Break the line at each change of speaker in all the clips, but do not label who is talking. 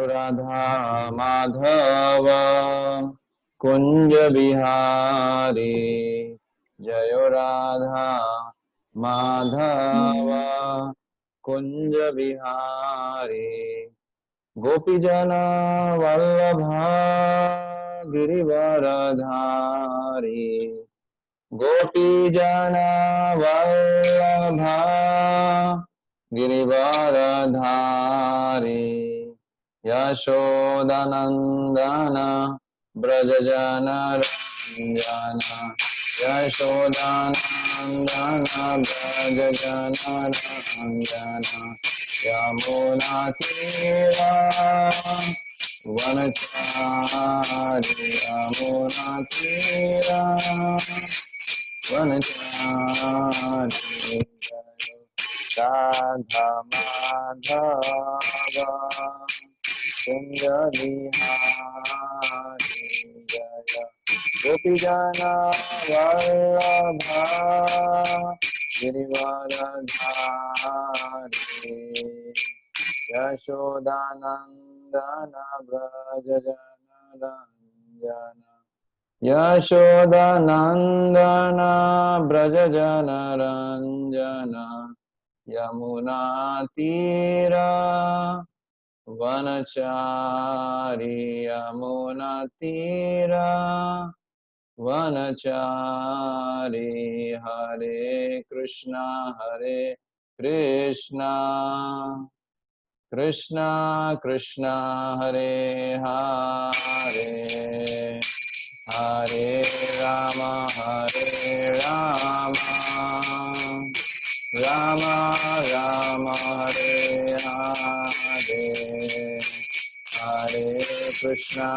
राधा माधव कुंज बिहारी, जय राधा माधव कुंज बिहारी। गोपी जना वल्लभा गिरिवरधारी, गोपी जना वल्लभा गिरिवरधारी। यशोदानंदन ब्रज जन रंजन, यशोदानंदन ब्रज जन रंजन। यमुना तीरा वनचारी, यमुना तीरा वनचारी। राधा माधव कुंज बिहारी, जय गोपी जना वल्लभा गिरिवरधारी। यशोदानंदन व्रज जन रंजन, यशोदानंदन व्रज जन रंजन। यमुना तीरा वनचारी, यमुना तीरा वनचारी। हरे कृष्णा कृष्णा कृष्णा हरे हरे, हरे राम राम राम हरे हरे, हरे कृष्णा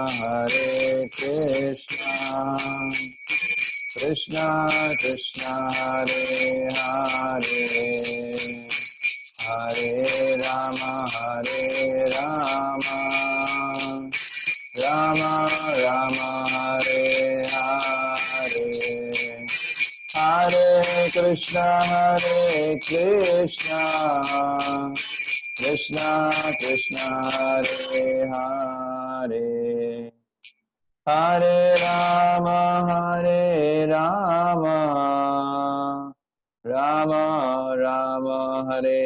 कृष्णा कृष्णा हरे हरे, हरे राम राम राम हरे हरे, हरे कृष्णा कृष्णा कृष्णा हरे हरे, हरे राम राम राम हरे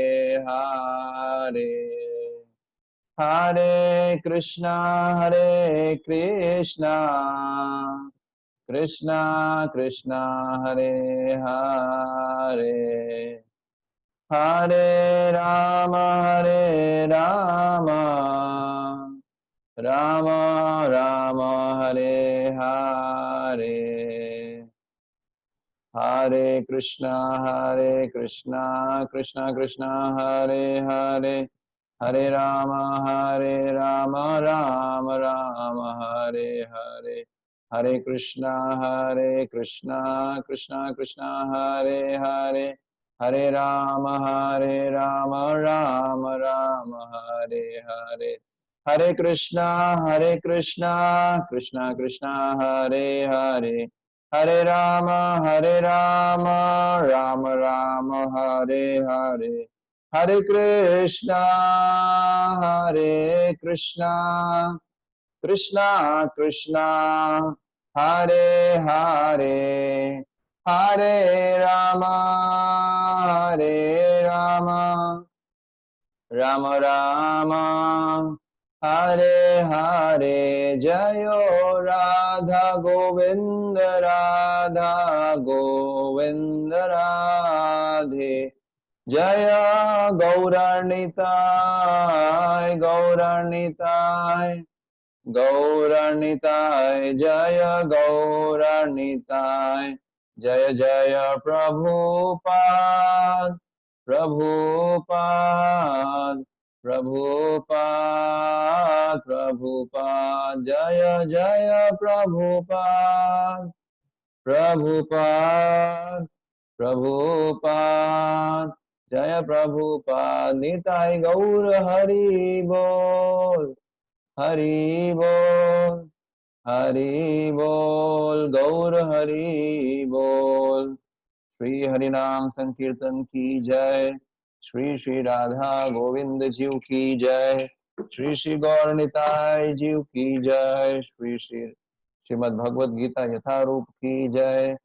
हरे, हरे कृष्णा कृष्णा कृष्णा हरे हरे, हरे राम राम राम हरे हरे, हरे कृष्णा कृष्णा कृष्णा हरे हरे, हरे राम राम राम हरे हरे, हरे कृष्णा कृष्णा कृष्णा हरे हरे, हरे राम राम राम हरे हरे, हरे कृष्णा कृष्णा कृष्णा हरे हरे, हरे राम राम राम हरे हरे, हरे कृष्णा कृष्णा कृष्णा हरे हरे, हरे राम राम राम हरे हरे। जयो राधा गोविंद राधे, जय गौरानिताय जय गौरानिताय, जय जय प्रभुपाद, जय जय प्रभुपाद, जय प्रभुपाद। निताय गौर हरि बोल, हरि बोल, गौर हरि बोल। श्री हरिनाम संकीर्तन की जय, श्री श्री राधा गोविंद जी की जय, श्री श्री गौर निताय जीव की जय। श्री श्री श्रीमद् भगवद गीता यथारूप की जय।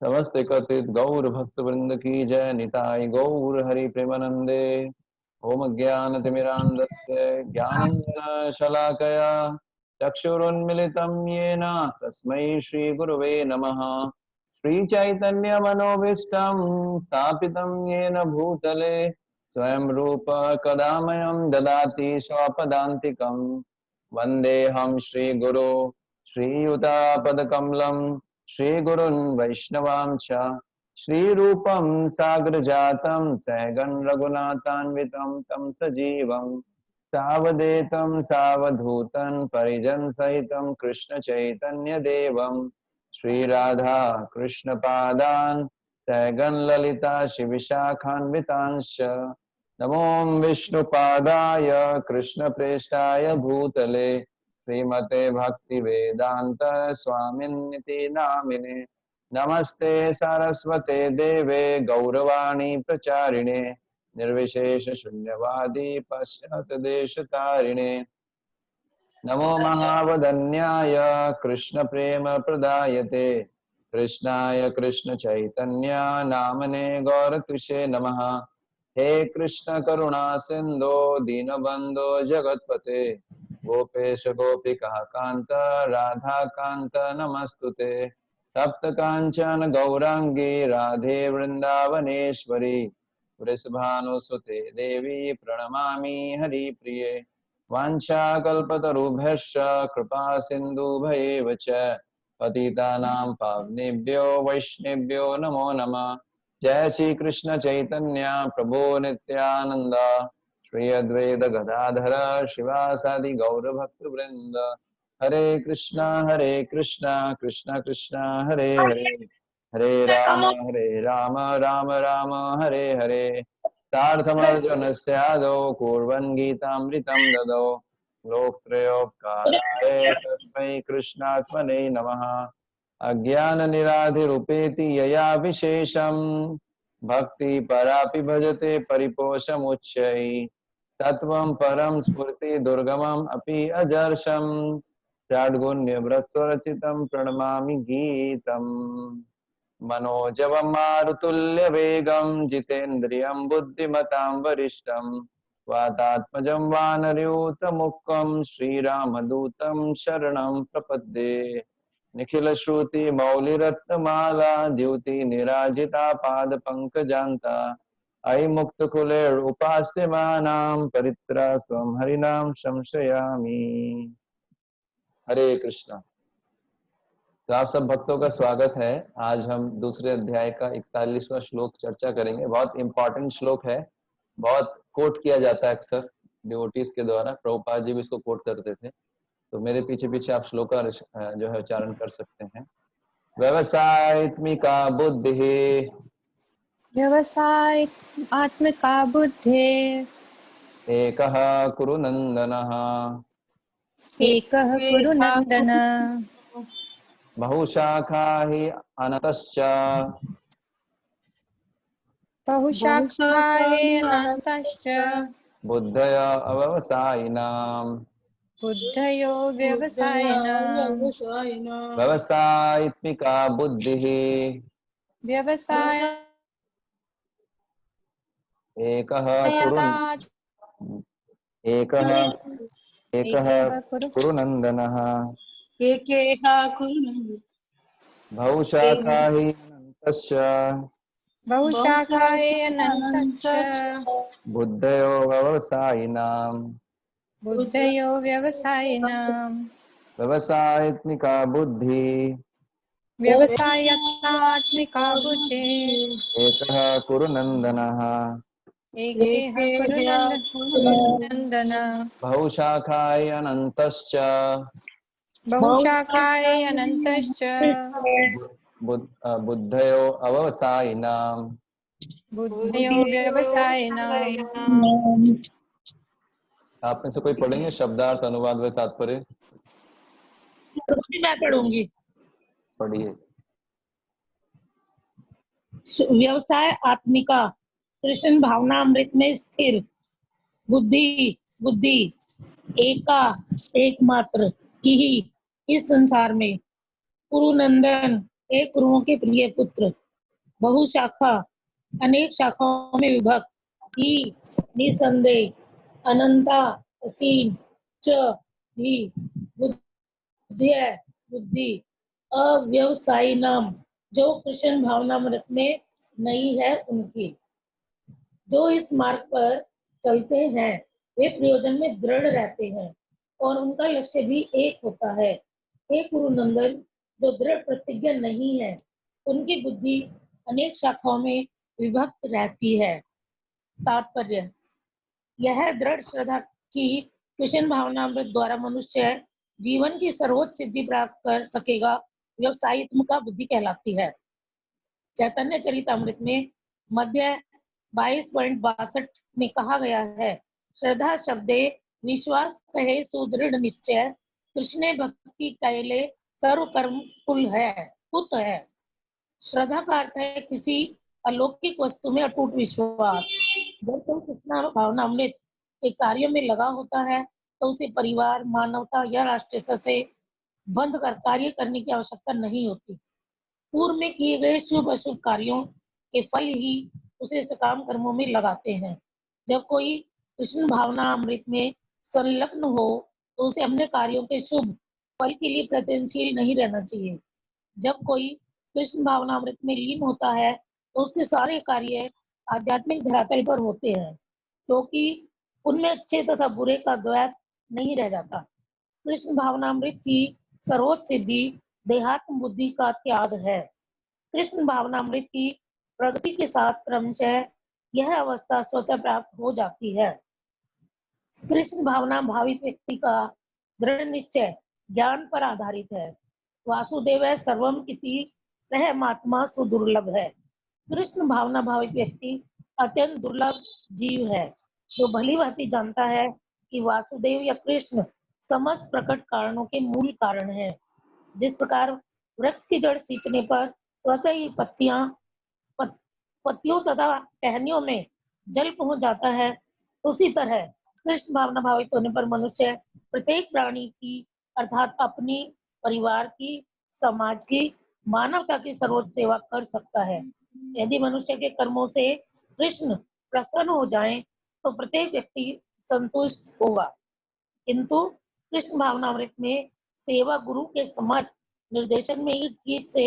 समस्त एकत्रित गौर भक्त वृंद की जय। निताय गौर हरि प्रेमानंदे। ओम ज्ञानतिमिरान्धस्य ज्ञानाञ्जन शलाकया चक्षुरुन्मिलितं येन तस्मै श्रीगुरवे नमः। श्रीचैतन्यमनोभीष्टं स्थापितं येन भूतले स्वयं रूप कदा मह्यं ददाति स्वपदान्तिकं। वन्देऽहं श्रीगुरो श्रीयुतापदकमलं श्रीगुरुन् वैष्णवांश्च श्रीरूपं साग्रजातं सहगण रघुनाथान्वितं तं सजीवं सावधेतं सावधूतं परिजन सहितं कृष्ण चैतन्य देवं श्री राधा कृष्ण पादान् सहगण ललिता शिविशाखान्वितांश्च नमो विष्णुपादाय कृष्ण प्रेष्ठाय भूतले श्रीमते भक्ति वेदांत स्वामिन्निति नामिने। नमस्ते सरस्वते देवे गौरवाणी प्रचारिणे निर्विशेष शून्यवादी पश्चात देश तारिणे। नमो महावदन्याय कृष्ण प्रेम प्रदायते कृष्णाय कृष्ण चैतन्य नामने गौरतुषे नमः। हे कृष्ण करुणा सिंधो दीनबंधो जगतपते गोपेश गोपिका कांत राधा कांत नमस्तुते। तप्त कांचन गौरांगी राधे वृंदावनेश्वरी वृषभानुसुते देवी प्रणमामि हरिप्रिये। वाञ्छाकल्पतरुभ्यश्च कृपा सिन्धुभ्येव च पतितानां पावनेभ्यो वैष्णवेभ्यो नमो नमः। जय श्री कृष्ण चैतन्य प्रभु नित्यानंद श्री अद्वैत गदाधर शिवासादि गौर भक्त वृंद। हरे कृष्णा कृष्णा कृष्णा हरे हरे हरे राम राम राम हरे हरे। तार्थमर्जुनस्यादौ कुर्वन् गीतामृतं ददौ लोकत्रयोपकाराय तस्मै कृष्णात्मने नमः। अज्ञाननिराधिरुपेति यया विशेषं भक्ति परापि भजते परिपोषमुच्चैः तत्त्वं परं स्फुर्ति दुर्गमम् अपि अजर्षम् षड्गुण्यवृत्स्वरचितं प्रणमामि गीतम्। मनोजवं मारुतुल्यवेगं जितेन्द्रियं बुद्धिमतां वरिष्ठं वातात्मजं वानरयूथमुख्यं श्रीरामदूतं शरणं प्रपद्ये। निखिलश्रुति मौलिरत्नमाला द्युति निराजिता पादपङ्कजान्ता अयि मुक्तकुलेरुपास्यमानां परित्रास्त्वं हरिनाम संशयामि। हरे कृष्णा। तो आप सब भक्तों का स्वागत है। आज हम दूसरे अध्याय का 41वां श्लोक चर्चा करेंगे। बहुत इंपॉर्टेंट श्लोक है, बहुत कोट किया जाता है अक्सर डिवोटीज के द्वारा। प्रभुपाद जी भी इसको कोट करते थे, तो मेरे पीछे पीछे आप श्लोक का जो है उच्चारण कर सकते हैं। व्यवसायत्मिका बुद्धि
व्यवसाय आत्मिका बुद्धि
एकः कुरु नन्दनः
एकः कुरु नन्दन
बहुशाखा हि अनतश्च
बहुशाखायेनन्तश्च
बुद्धय अव्यवसायिनाम्।
बुद्धयो व्यवसायिनाम्
व्यवसायत्मिका बुद्धिः
व्यवसाय
एकः कुरु एकः एकः कुरु नन्दनः बहुशाखा हि अनन्तश्च
बहुशाखायेनन्तश्च
बुद्धयो व्यवसायिनाम्।
बुद्धयो व्यवसायिनाम्
व्यवसायत्मिका बुद्धि
व्यवसायत्मिका बुद्धिः
एकः कुरु नन्दनः
एकः कुरु नन्दन
बहुशाखाय अनन्तश्च
बहुशाखायेनन्तश्च
बुद्धयो अव्यवसायिनाम्।
बुद्धयो व्यवसायिनाम्।
आप में से कोई पढ़ेंगे शब्दार्थ अनुवाद व तात्पर्य?
मैं पढ़ूंगी।
पढ़िए।
व्यवसाय आत्मिका कृष्ण भावना अमृत में स्थिर बुद्धि बुद्धि एका एकमात्र की ही इस संसार में। कुरुनंदन एक कुरुओं के प्रिय पुत्र, बहुशाखा अनेक शाखाओं में विभक्त, ही निसंदेह अनंता असीम च भी बुद्धि अव्यवसायी नाम, जो कृष्ण भावनामृत में नहीं है उनकी। जो इस मार्ग पर चलते हैं वे प्रयोजन में दृढ़ रहते हैं और उनका लक्ष्य भी एक होता है। हे कुरुनंदन, जो दृढ़ प्रतिज्ञा नहीं है उनकी बुद्धि अनेक शाखाओं में विभक्त रहती है। तात्पर्य, यह दृढ़ श्रद्धा की कृष्ण भावनामृत द्वारा मनुष्य जीवन की सर्वोच्च सिद्धि प्राप्त कर सकेगा, व्यवसायित्व का बुद्धि कहलाती है। चैतन्य चरितामृत में मध्य 22.62 में कहा गया है, श्रद्धा शब्दे विश्वास कहे सुदृढ़ निश्चय, कृष्ण भक्ति कैले सर्व कर्म कुल है पुत है। श्रद्धा का अर्थ है किसी अलौकिक वस्तु में अटूट विश्वास। जब कोई कृष्ण भावनामृत के कार्यों में लगा होता है तो उसे परिवार, मानवता या राष्ट्रीयता से बंध कर कार्य करने की आवश्यकता नहीं होती। पूर्व में किए गए शुभ अशुभ कार्यों के फल ही उसे सकाम कर्मों में लगाते हैं। जब कोई कृष्ण भावना अमृत में संलग्न हो तो उसे अपने कार्यों के शुभ फल के लिए प्रयत्नशील नहीं रहना चाहिए। जब कोई कृष्ण भावना अमृत में लीन होता है तो उसके सारे कार्य आध्यात्मिक धरातल पर होते हैं, क्योंकि उनमें अच्छे तथा बुरे का द्वैत नहीं रह जाता। कृष्ण भावनामृत की सर्वोच्च सिद्धि देहात्म बुद्धि का त्याग है। कृष्ण भावनामृत की प्रगति के साथ क्रमशः यह अवस्था स्वतः प्राप्त हो जाती है। कृष्ण भावना भावित व्यक्ति का दृढ़ निश्चय ज्ञान पर आधारित है। वासुदेव सर्वम इति सहमात्मा सुदुर्लभ है। कृष्ण भावना भावित व्यक्ति अत्यंत दुर्लभ जीव है, जो भली भांति जानता है कि वासुदेव या कृष्ण समस्त प्रकट कारणों के मूल कारण है। जिस प्रकार वृक्ष की जड़ सींचने पर स्वतः ही पत्तियों तथा टहनियों में जल पहुंच जाता है, उसी तरह कृष्ण भावना भावित होने पर मनुष्य प्रत्येक प्राणी की अर्थात अपनी, परिवार की, समाज की, मानवता की सर्वोच्च सेवा कर सकता है। यदि मनुष्य के कर्मों से कृष्ण प्रसन्न हो जाएं, तो प्रत्येक व्यक्ति संतुष्ट होगा। किंतु कृष्ण भावनामृत में सेवा गुरु के समर्थ निर्देशन में ही ठीक से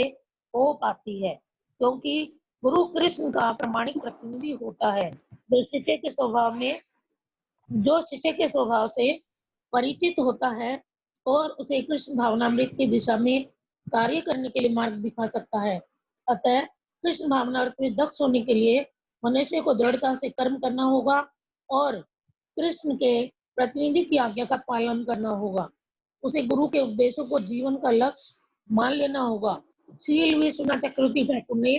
हो पाती है, क्योंकि गुरु कृष्ण का प्रामाणिक प्रतिनिधि होता है, जो शिष्य के स्वभाव से परिचित होता है और उसे कृष्ण भावनामृत की दिशा में कार्य करने के लिए मार्ग दिखा सकता है। अतः कृष्ण भावनामृत में दक्ष होने के लिए मनुष्य को दृढ़ता से कर्म करना होगा और कृष्ण के प्रतिनिधि की आज्ञा का पालन करना होगा। उसे गुरु के उपदेशों को जीवन का लक्ष्य मान लेना होगा। श्री विश्वनाथ चक्रवर्ती ठाकुर ने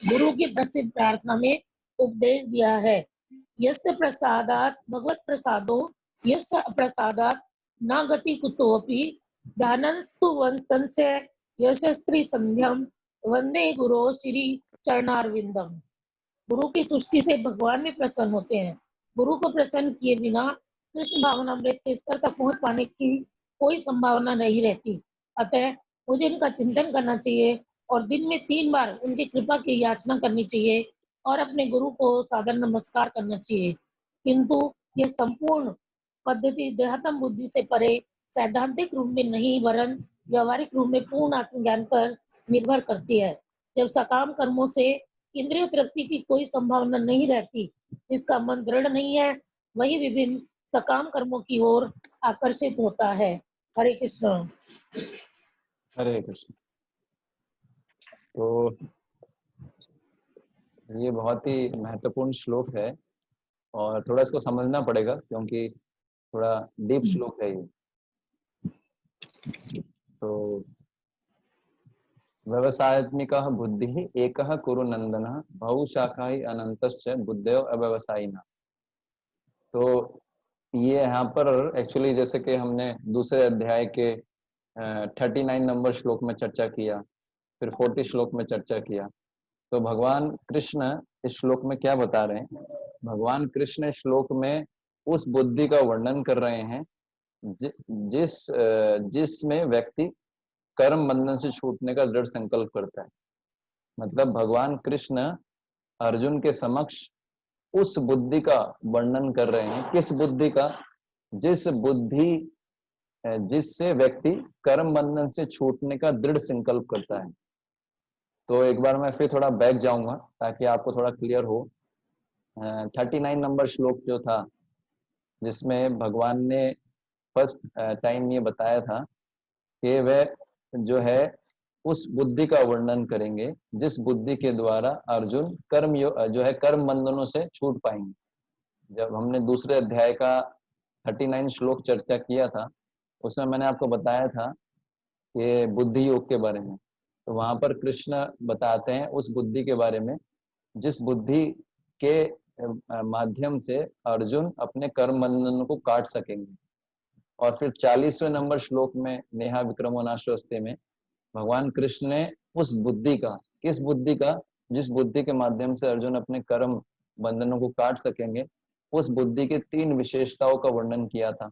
गुरु की प्रसिद्ध प्रार्थना में उपदेश दिया है, यस्य प्रसादात भगवत प्रसादो यस्य अप्रसादात न गति कुतोपि दानंस्तु वंस्तस्य यशस्त्री संध्यम वंदे गुरो श्री चरणारविंदम। गुरु की तुष्टि से भगवान भी प्रसन्न होते हैं। गुरु को प्रसन्न किए बिना कृष्ण भावनामृत के स्तर तक पहुंच पाने की कोई संभावना नहीं रहती। अतः मुझे इनका चिंतन करना चाहिए और दिन में 3 बार उनकी कृपा की याचना करनी चाहिए और अपने गुरु को सादर नमस्कार करना चाहिए। किंतु यह संपूर्ण पद्धति देहात्म बुद्धि से परे सैद्धांतिक रूप में नहीं वरन व्यवहारिक रूप में पूर्ण आत्मज्ञान पर निर्भर करती है। जब सकाम कर्मों से इंद्रिय तृप्ति की कोई संभावना नहीं रहती, जिसका मन दृढ़ नहीं है, वही विभिन्न सकाम कर्मों की ओर आकर्षित होता है। हरे कृष्ण।
हरे कृष्ण। तो ये बहुत ही महत्वपूर्ण श्लोक है और थोड़ा इसको समझना पड़ेगा, क्योंकि थोड़ा डीप श्लोक है ये। तो व्यवसायत्मिकः बुद्धिः एकः कुरु नंदनः बहुशाखा ही अनंतश्च बुद्धयो अव्यवसायिनः। तो ये यहाँ पर एक्चुअली जैसे कि हमने दूसरे अध्याय के 39 नंबर श्लोक में चर्चा किया, फिर 40 श्लोक में चर्चा किया। तो भगवान कृष्ण इस श्लोक में क्या बता रहे हैं? भगवान कृष्ण इस श्लोक में उस बुद्धि का वर्णन कर रहे हैं जिसमें व्यक्ति कर्म बंधन से छूटने का दृढ़ संकल्प करता है। मतलब भगवान कृष्ण अर्जुन के समक्ष उस बुद्धि का वर्णन कर रहे हैं। किस बुद्धि का? जिससे व्यक्ति कर्म बंधन से छूटने का दृढ़ संकल्प करता है। तो एक बार मैं फिर थोड़ा बैक जाऊंगा ताकि आपको थोड़ा क्लियर हो। 39 नंबर श्लोक जो था, जिसमें भगवान ने फर्स्ट टाइम ये बताया था कि वह जो है उस बुद्धि का वर्णन करेंगे जिस बुद्धि के द्वारा अर्जुन जो है कर्म बंधनों से छूट पाएंगे। जब हमने दूसरे अध्याय का 39 श्लोक चर्चा किया था, उसमें मैंने आपको बताया था कि बुद्धि योग के बारे में। तो वहां पर कृष्ण बताते हैं उस बुद्धि के बारे में जिस बुद्धि के माध्यम से अर्जुन अपने कर्म बंधनों को काट सकेंगे। और फिर 40वें नंबर श्लोक में नेहा विक्रमो नाशोस्ते में भगवान कृष्ण ने उस बुद्धि का, किस बुद्धि का? जिस बुद्धि के माध्यम से अर्जुन अपने कर्म बंधनों को काट सकेंगे, उस बुद्धि के 3 विशेषताओं का वर्णन किया था।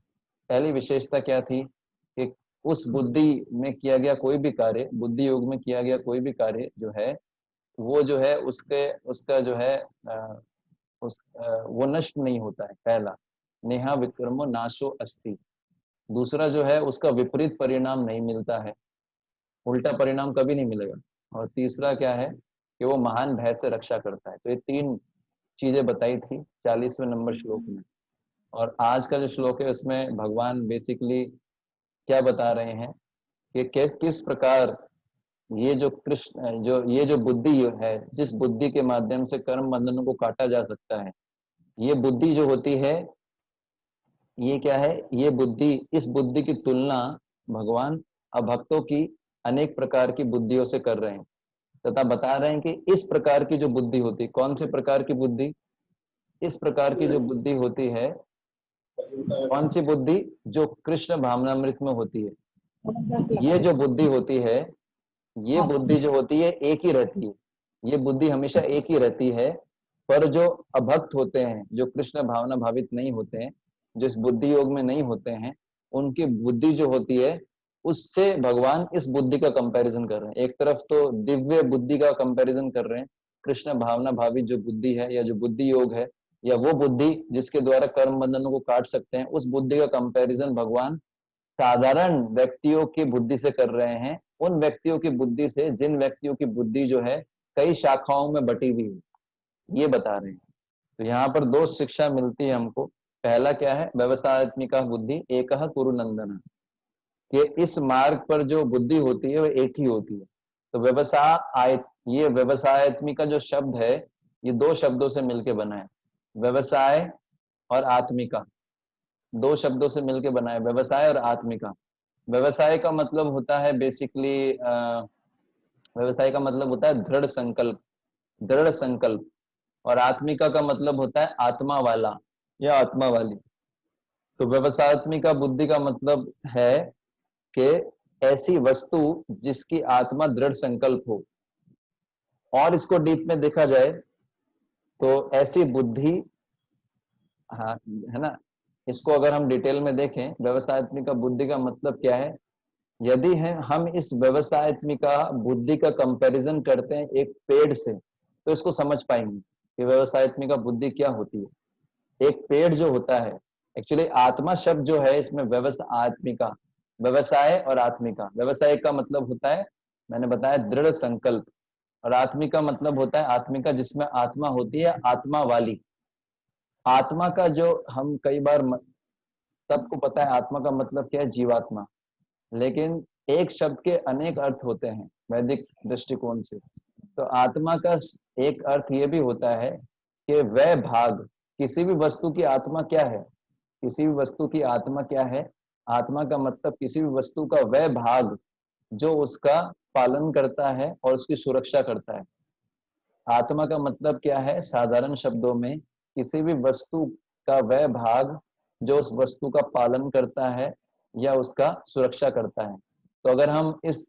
पहली विशेषता क्या थी कि उस बुद्धि में किया गया कोई भी कार्य, बुद्धि योग में किया गया कोई भी कार्य जो है वो जो है उसका जो है वो नष्ट नहीं होता है। पहला, नेहा विक्रमो नाशो अस्ति। दूसरा जो है उसका विपरीत परिणाम नहीं मिलता है, उल्टा परिणाम कभी नहीं मिलेगा। और तीसरा क्या है कि वो महान भय से रक्षा करता है। तो ये 3 चीजें बताई थी 40वें नंबर श्लोक में। और आज का जो श्लोक है उसमें भगवान बेसिकली क्या बता रहे हैं कि किस प्रकार ये जो बुद्धि है, जिस बुद्धि के माध्यम से कर्म बंधनों को काटा जा सकता है, ये बुद्धि जो होती है, ये क्या है? ये बुद्धि, इस बुद्धि की तुलना भगवान अभक्तों की अनेक प्रकार की बुद्धियों से कर रहे हैं तथा बता रहे हैं कि इस प्रकार की जो बुद्धि होती है, कौन से प्रकार की बुद्धि? इस प्रकार की जो बुद्धि होती है, कौन सी बुद्धि? जो कृष्ण भावनामृत में होती है। ये जो बुद्धि होती है, ये बुद्धि जो होती है एक ही रहती है। ये बुद्धि हमेशा एक ही रहती है। पर जो अभक्त होते हैं, जो कृष्ण भावना भावित नहीं होते हैं, जिस बुद्धि योग में नहीं होते हैं, उनकी बुद्धि जो होती है उससे भगवान इस बुद्धि का कंपैरिजन कर रहे हैं। एक तरफ तो दिव्य बुद्धि का कंपैरिजन कर रहे हैं, कृष्ण भावना भावित जो बुद्धि है या जो बुद्धि योग है या वो बुद्धि जिसके द्वारा कर्म बंधनों को काट सकते हैं, उस बुद्धि का कंपैरिजन भगवान साधारण व्यक्तियों की बुद्धि से कर रहे हैं, उन व्यक्तियों की बुद्धि से जिन व्यक्तियों की बुद्धि जो है कई शाखाओं में बटी हुई है, ये बता रहे हैं। तो यहाँ पर 2 शिक्षा मिलती है हमको। पहला क्या है? व्यवसायत्मिका बुद्धि एकः कुरु नंदन, कि इस मार्ग पर जो बुद्धि होती है वो एक ही होती है। तो ये व्यवसायत्मिका जो शब्द है, ये 2 शब्दों से मिलकर बना है। व्यवसाय और आत्मिका, 2 शब्दों से मिलकर बना है, व्यवसाय और आत्मिका। व्यवसाय का मतलब होता है बेसिकली व्यवसाय का मतलब होता है दृढ़ संकल्प, दृढ़ संकल्प। और आत्मिका का मतलब होता है आत्मा वाला या आत्मा वाली। तो व्यवसायत्मिका बुद्धि का मतलब है कि ऐसी वस्तु जिसकी आत्मा दृढ़ संकल्प हो। और इसको डीप में देखा जाए तो ऐसी बुद्धि, हाँ है ना, इसको अगर हम डिटेल में देखें, व्यवसायत्मिका बुद्धि का मतलब क्या है? यदि है हम इस व्यवसायत्मिका बुद्धि का कंपैरिजन करते हैं एक पेड़ से, तो इसको समझ पाएंगे कि व्यवसायत्मिका बुद्धि क्या होती है। एक पेड़ जो होता है, एक्चुअली आत्मा शब्द जो है इसमें आत्मिका, व्यवसाय और आत्मिका। व्यवसाय का मतलब होता है, मैंने बताया, दृढ़ संकल्प। और आत्मिका मतलब होता है आत्मिका जिसमें आत्मा होती है, आत्मा वाली। आत्मा का जो हम कई बार सबको पता है आत्मा का मतलब क्या है, जीवात्मा। लेकिन एक शब्द के अनेक अर्थ होते हैं वैदिक दृष्टिकोण से। तो आत्मा का एक अर्थ ये भी होता है कि वह भाग, किसी भी वस्तु की आत्मा क्या है? किसी भी वस्तु की आत्मा क्या है? आत्मा का मतलब किसी भी वस्तु का वह भाग जो उसका पालन करता है और उसकी सुरक्षा करता है। आत्मा का मतलब क्या है? साधारण शब्दों में, किसी भी वस्तु का वह भाग जो उस वस्तु का पालन करता है या उसका सुरक्षा करता है। तो अगर हम इस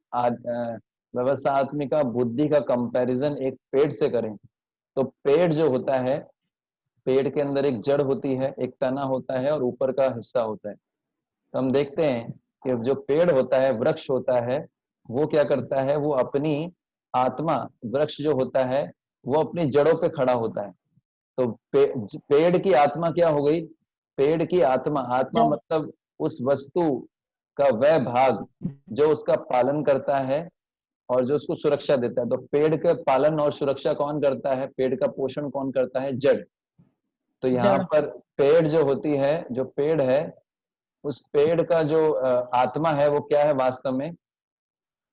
व्यवसायत्मिका बुद्धि का कंपैरिजन एक पेड़ से करें, तो पेड़ जो होता है, पेड़ के अंदर एक जड़ होती है, एक तना होता है और ऊपर का हिस्सा होता है। तो हम देखते हैं कि जो पेड़ होता है, वृक्ष होता है, वो क्या करता है, वो अपनी आत्मा, वृक्ष जो होता है वो अपनी जड़ों पे खड़ा होता है। तो पेड़ की आत्मा क्या हो गई, पेड़ की आत्मा, आत्मा
जड़।
मतलब उस वस्तु का वह भाग जो उसका पालन करता है और जो उसको सुरक्षा देता है। तो पेड़ का पालन और सुरक्षा कौन करता है, पेड़ का पोषण कौन करता है, जड़। तो यहाँ
जड़।
पर पेड़ जो होती है, जो पेड़ है, उस पेड़ का जो आत्मा है वो क्या है वास्तव में,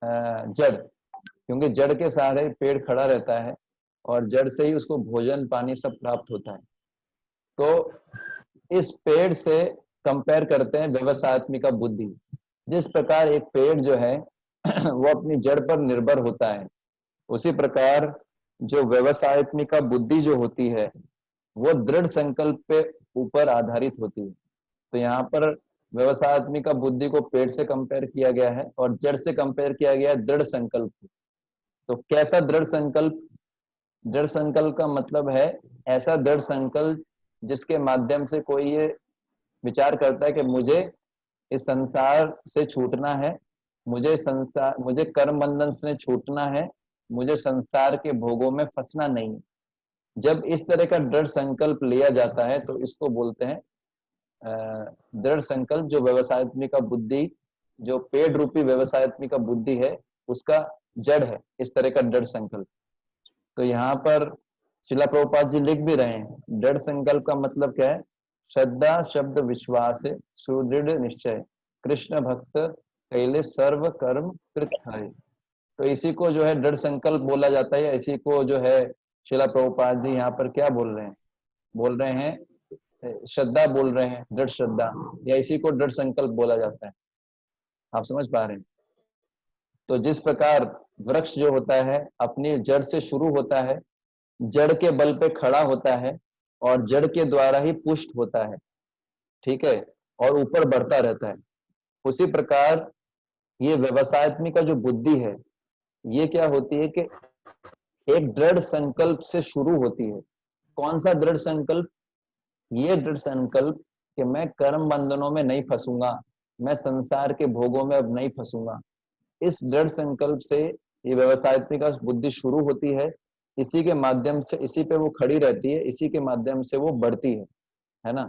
जड़। क्योंकि जड़ के सहारे पेड़ खड़ा रहता है और जड़ से ही उसको भोजन पानी सब प्राप्त होता है। तो इस पेड़ से कंपेयर करते हैं व्यवसायत्मिका बुद्धि। जिस प्रकार एक पेड़ जो है वो अपनी जड़ पर निर्भर होता है, उसी प्रकार जो व्यवसायत्मिका बुद्धि जो होती है वो दृढ़ संकल्प पे ऊपर आधारित होती है। तो यहाँ पर व्यवसायत्मिका बुद्धि को पेड़ से कंपेयर किया गया है और जड़ से कंपेयर किया गया है दृढ़ संकल्प। तो कैसा दृढ़ संकल्प, दृढ़ संकल्प का मतलब है ऐसा दृढ़ संकल्प जिसके माध्यम से कोई ये विचार करता है कि मुझे इस संसार से छूटना है, मुझे कर्म बंधन से छूटना है, मुझे संसार के भोगों में फंसना नहीं है। जब इस तरह का दृढ़ संकल्प लिया जाता है तो इसको बोलते हैं दृढ़ संकल्प। जो व्यवसायत्मिका बुद्धि, जो पेड़ रूपी व्यवसायत्मिका बुद्धि है, उसका जड़ है इस तरह का दृढ़ संकल्प। तो यहाँ पर शिला प्रभुपाद जी लिख भी रहे हैं, दृढ़ संकल्प का मतलब क्या है, श्रद्धा शब्द विश्वास सुदृढ़ निश्चय कृष्ण भक्त कैले सर्व कर्म कृत है। तो इसी को जो है दृढ़ संकल्प बोला जाता है। इसी को जो है शिला प्रभुपाद जी यहाँ पर क्या बोल रहे हैं, बोल रहे हैं श्रद्धा बोल रहे हैं, दृढ़ श्रद्धा, या इसी को दृढ़ संकल्प बोला जाता है। आप समझ पा रहे हैं। तो जिस प्रकार वृक्ष जो होता है अपनी जड़ से शुरू होता है, जड़ के बल पे खड़ा होता है और जड़ के द्वारा ही पुष्ट होता है, ठीक है, और ऊपर बढ़ता रहता है, उसी प्रकार ये व्यवसायत्मिक का जो बुद्धि है ये क्या होती है कि एक दृढ़ संकल्प से शुरू होती है। कौन सा दृढ़ संकल्प, ये दृढ़ संकल्प कि मैं कर्म बंधनों में नहीं फंसूंगा, मैं संसार के भोगों में अब नहीं फंसूंगा। इस दृढ़ संकल्प से ये व्यवसायत्मिक बुद्धि शुरू होती है। इसी के माध्यम से, इसी पे वो खड़ी रहती है, इसी के माध्यम से वो बढ़ती है ना।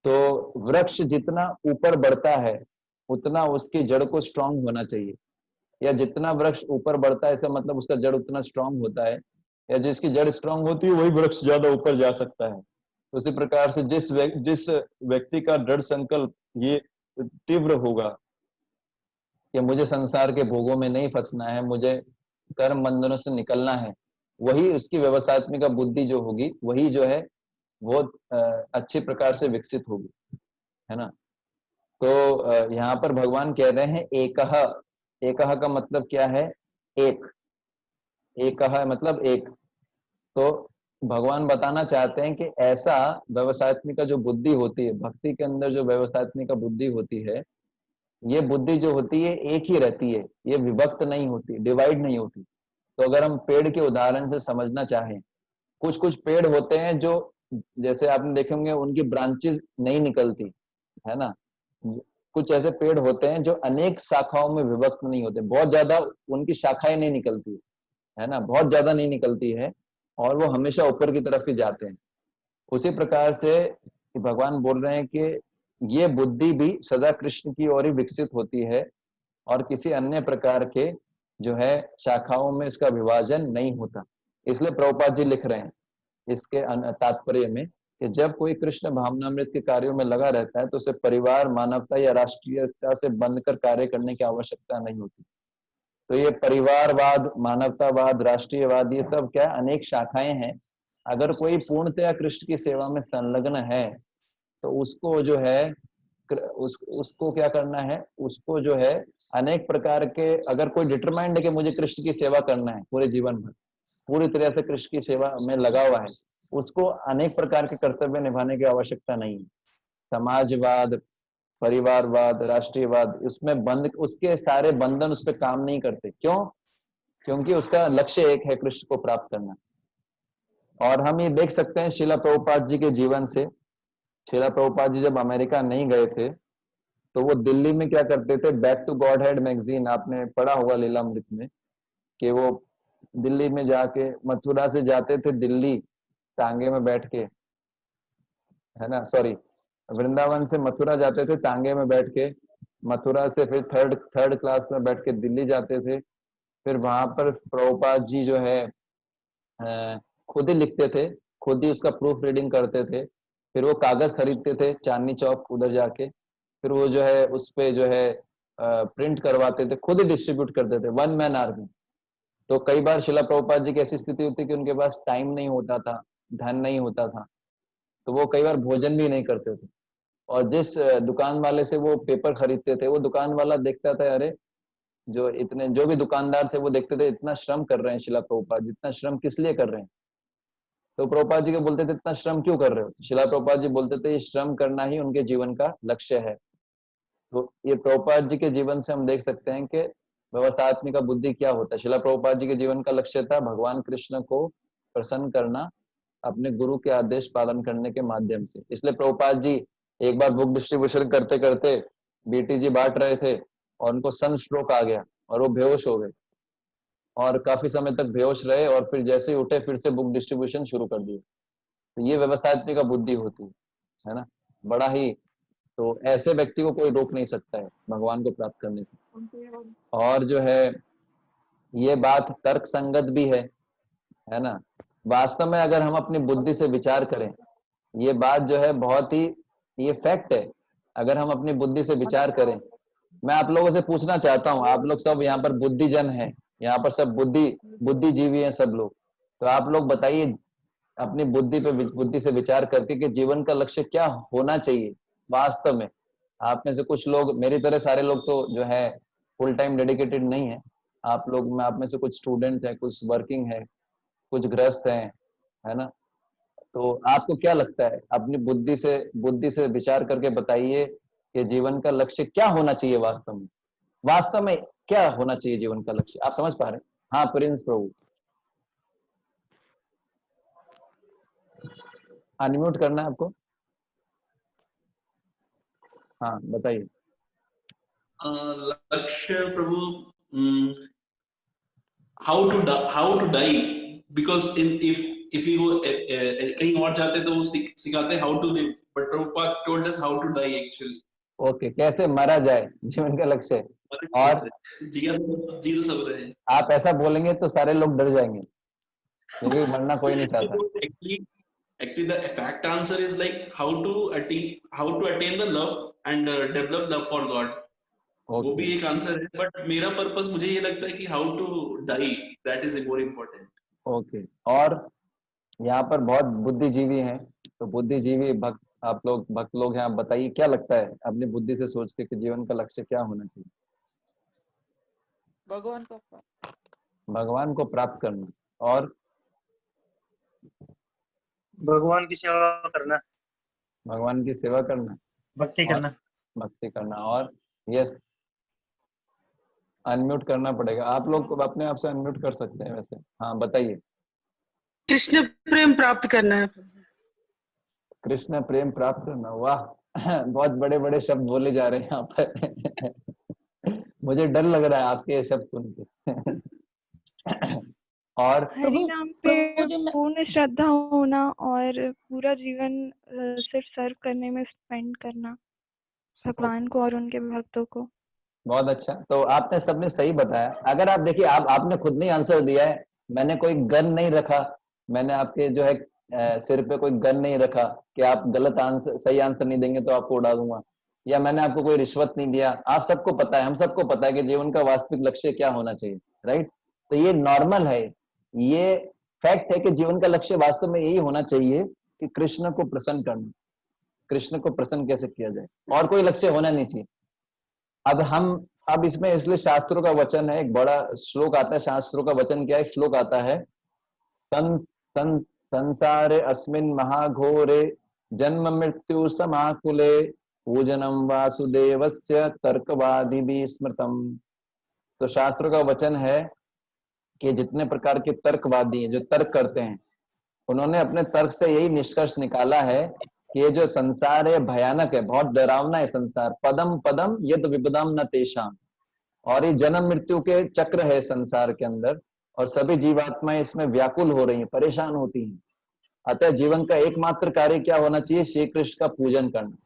तो वृक्ष जितना ऊपर बढ़ता है उतना उसकी जड़ को स्ट्रांग होना चाहिए, या जितना वृक्ष ऊपर बढ़ता है इसका मतलब उसका जड़ उतना स्ट्रांग होता है, या जिसकी जड़ स्ट्रांग होती है वही वृक्ष ज्यादा ऊपर जा सकता है। तो उसी प्रकार से जिस व्यक्ति का दृढ़ संकल्प ये तीव्र होगा कि मुझे संसार के भोगों में नहीं फंसना है, मुझे कर्म बंधनों से निकलना है, वही उसकी व्यवसायत्मिका बुद्धि जो होगी वही जो है वो अच्छी प्रकार से विकसित होगी, है ना। तो यहाँ पर भगवान कह रहे हैं एकह। एकह का मतलब क्या है, एक। एकह मतलब एक। तो भगवान बताना चाहते हैं कि ऐसा व्यवसायत्मिका जो बुद्धि होती है, भक्ति के अंदर जो व्यवसायत्मिका बुद्धि होती है, ये बुद्धि जो होती है एक ही रहती है, ये विभक्त नहीं होती, डिवाइड नहीं होती। तो अगर हम पेड़ के उदाहरण से समझना चाहें, कुछ कुछ पेड़ होते हैं जो, जैसे आपने देखे होंगे, उनकी ब्रांचेस नहीं निकलती, है ना। कुछ ऐसे पेड़ होते हैं जो अनेक शाखाओं में विभक्त नहीं होते, बहुत ज्यादा उनकी शाखाएं नहीं निकलती, है ना, बहुत ज्यादा नहीं निकलती है, और वो हमेशा ऊपर की तरफ ही जाते हैं। उसी प्रकार से भगवान बोल रहे हैं कि ये बुद्धि भी सदा कृष्ण की ओर ही विकसित होती है और किसी अन्य प्रकार के जो है शाखाओं में इसका विभाजन नहीं होता। इसलिए प्रभुपाद जी लिख रहे हैं इसके तात्पर्य में कि जब कोई कृष्ण भावनामृत के कार्यों में लगा रहता है तो उसे परिवार, मानवता या राष्ट्रीयता से बंधकर कार्य करने की आवश्यकता नहीं होती। तो ये परिवारवाद, मानवतावाद, राष्ट्रीयवाद, ये सब क्या अनेक शाखाएं हैं। अगर कोई पूर्णतया कृष्ण की सेवा में संलग्न है तो उसको जो है उसको क्या करना है, उसको जो है अनेक प्रकार के, अगर कोई डिटरमाइंड है कि मुझे कृष्ण की सेवा करना है पूरे जीवन भर, पूरी तरह से कृष्ण की सेवा में लगा हुआ है, उसको अनेक प्रकार के कर्तव्य निभाने की आवश्यकता नहीं है। समाजवाद, परिवारवाद, राष्ट्रीयवाद, उसमें बंद, उसके सारे बंधन उस पर काम नहीं करते। क्यों? क्योंकि उसका लक्ष्य एक है, कृष्ण को प्राप्त करना। और हम ये देख सकते हैं शिला प्रभुपाद जी के जीवन से। शिला प्रभुपाद जी जब अमेरिका नहीं गए थे तो वो दिल्ली में क्या करते थे, back to Godhead magazine आपने पढ़ा होगा लीलामृत में, कि वो दिल्ली में जाके मथुरा से जाते थे दिल्ली टांगे में बैठ के, है ना, सॉरी, वृंदावन से मथुरा जाते थे टांगे में बैठ के, मथुरा से फिर थर्ड क्लास में बैठ के दिल्ली जाते थे। फिर वहां पर प्रभुपाद जी जो है खुद ही लिखते थे, खुद ही उसका प्रूफ रीडिंग करते थे। फिर वो कागज खरीदते थे चांदनी चौक उधर जाके, फिर वो जो है उस पे जो है प्रिंट करवाते थे, खुद ही डिस्ट्रीब्यूट करते थे, वन मैन आर्मी। तो कई बार शिला प्रभुपाद जी की ऐसी स्थिति होती कि उनके पास टाइम नहीं होता था, धन नहीं होता था, तो वो कई बार भोजन भी नहीं करते थे। और जिस दुकान वाले से वो पेपर खरीदते थे, वो दुकान वाला देखता था, अरे जो भी दुकानदार थे वो देखते थे इतना श्रम कर रहे हैं शिला प्रभुपाद, इतना श्रम किस लिए कर रहे हैं। तो प्रभुपाद जी को बोलते थे इतना श्रम क्यों कर रहे हो। शिला प्रभुपाद जी बोलते थे ये श्रम करना ही उनके जीवन का लक्ष्य है। तो ये प्रभुपाद जी के जीवन से हम देख सकते हैं कि व्यवसायत्मिका बुद्धि क्या होता है। शिला प्रभुपाद जी के जीवन का लक्ष्य था भगवान कृष्ण को प्रसन्न करना अपने गुरु के आदेश पालन करने के माध्यम से। इसलिए प्रभुपाद जी एक बार बुक डिस्ट्रीब्यूशन करते करते बीटी जी बांट रहे थे और उनको सन स्ट्रोक आ गया और वो बेहोश हो गए और काफी समय तक बेहोश रहे, और फिर जैसे ही उठे फिर से बुक डिस्ट्रीब्यूशन शुरू कर दिए। तो ये व्यवसायत्मिका बुद्धि होती है ना, बड़ा ही। तो ऐसे व्यक्ति को कोई रोक नहीं सकता है भगवान को प्राप्त करने से। और जो है ये बात तर्क संगत भी है ना। वास्तव में अगर हम अपनी बुद्धि से विचार करें, ये बात जो है बहुत ही, ये फैक्ट है। अगर हम अपनी बुद्धि से विचार करें, मैं आप लोगों से पूछना चाहता हूँ, आप लोग सब यहाँ पर बुद्धिजन हैं, यहाँ पर सब बुद्धिजीवी हैं सब लोग, तो आप लोग बताइए अपनी बुद्धि से विचार करके कि जीवन का लक्ष्य क्या होना चाहिए वास्तव में। आप में से कुछ लोग, मेरी तरह सारे लोग तो जो है फुल टाइम डेडिकेटेड नहीं है, आप लोग में, आप में से कुछ स्टूडेंट है, कुछ वर्किंग है, कुछ गृहस्थ हैं, है ना। तो आपको क्या लगता है, अपनी बुद्धि से विचार करके बताइए कि जीवन का लक्ष्य क्या होना चाहिए वास्तव में। वास्तव में क्या होना चाहिए जीवन का लक्ष्य, आप समझ पा रहे हैं? हाँ प्रिंस प्रभु, अनम्यूट करना है आपको। हाँ बताइए।
लक्ष्य प्रभु, how to die, because if you go कहीं और जाते तो वो सिखाते how to live, but Prabhupada told us how to die actually.
Okay, कैसे मरा जाए जीवन का लक्ष्य। और
जी तो सब रहे हैं।
आप ऐसा बोलेंगे तो सारे लोग डर जाएंगे क्योंकि मरना कोई नहीं चाहता।
Actually the fact answer is like how to attain the love and develop love for God. वो भी एक आंसर है, बट मेरा पर्पस मुझे ये लगता है कि how to die, that is more important.
Okay, और यहाँ पर बहुत बुद्धिजीवी हैं, तो बुद्धिजीवी भक्त, आप लोग भक्त लोग हैं, आप बताइए क्या लगता है अपनी बुद्धि से सोच के कि जीवन का लक्ष्य क्या होना चाहिए। भगवान को प्राप्त करना, और
भगवान की सेवा करना,
भगवान की सेवा करना,
भक्ति करना,
भक्ति करना। और यस, अनम्यूट करना पड़ेगा, आप लोग को अपने आप से अनम्यूट कर सकते हैं वैसे। हाँ बताइए।
कृष्ण प्रेम प्राप्त करना है।
कृष्ण प्रेम प्राप्त करना, वाह बहुत बड़े बड़े शब्द बोले जा रहे हैं यहाँ पर मुझे डर लग रहा है आपके ये शब्द सुन के और
हरि नाम पे पूर्ण श्रद्धा होना और पूरा जीवन सिर्फ सर्व करने में स्पेंड करना भगवान को और उनके भक्तों को।
बहुत अच्छा, तो आपने सबने सही बताया। अगर आप देखिए, आपने खुद नहीं आंसर दिया है, मैंने कोई गन नहीं रखा, मैंने आपके जो है सिर पे कोई गन नहीं रखा कि आप गलत आंसर, सही आंसर नहीं देंगे तो आपको उड़ा दूंगा, या मैंने आपको कोई रिश्वत नहीं दिया। आप सबको पता है, हम सबको पता है कि जीवन का वास्तविक लक्ष्य क्या होना चाहिए, राइट। तो ये नॉर्मल है, ये फैक्ट है कि जीवन का लक्ष्य वास्तव में यही होना चाहिए कि कृष्ण को प्रसन्न करना। कृष्ण को प्रसन्न कैसे किया जाए, और कोई लक्ष्य होना नहीं चाहिए। अब इसमें इसलिए शास्त्रों का वचन है, एक बड़ा श्लोक आता है, शास्त्रों का वचन क्या है, श्लोक आता है, संसारे अस्मिन् महाघोरे जन्म मृत्यु समाकुले पूजनम वासुदेवस्य तर्कवादिभिः स्मृतम। तो शास्त्रों का वचन है कि जितने प्रकार के तर्कवादी हैं, जो तर्क करते हैं, उन्होंने अपने तर्क से यही निष्कर्ष निकाला है कि ये जो संसार है भयानक है, बहुत डरावना है संसार। पदम पदम यद विपदम न तेषाम, और ये जन्म मृत्यु के चक्र है संसार के अंदर, और सभी जीवात्माएं इसमें व्याकुल हो रही हैं, परेशान होती हैं। अतः जीवन का एकमात्र कार्य क्या होना चाहिए? श्री कृष्ण का पूजन करना।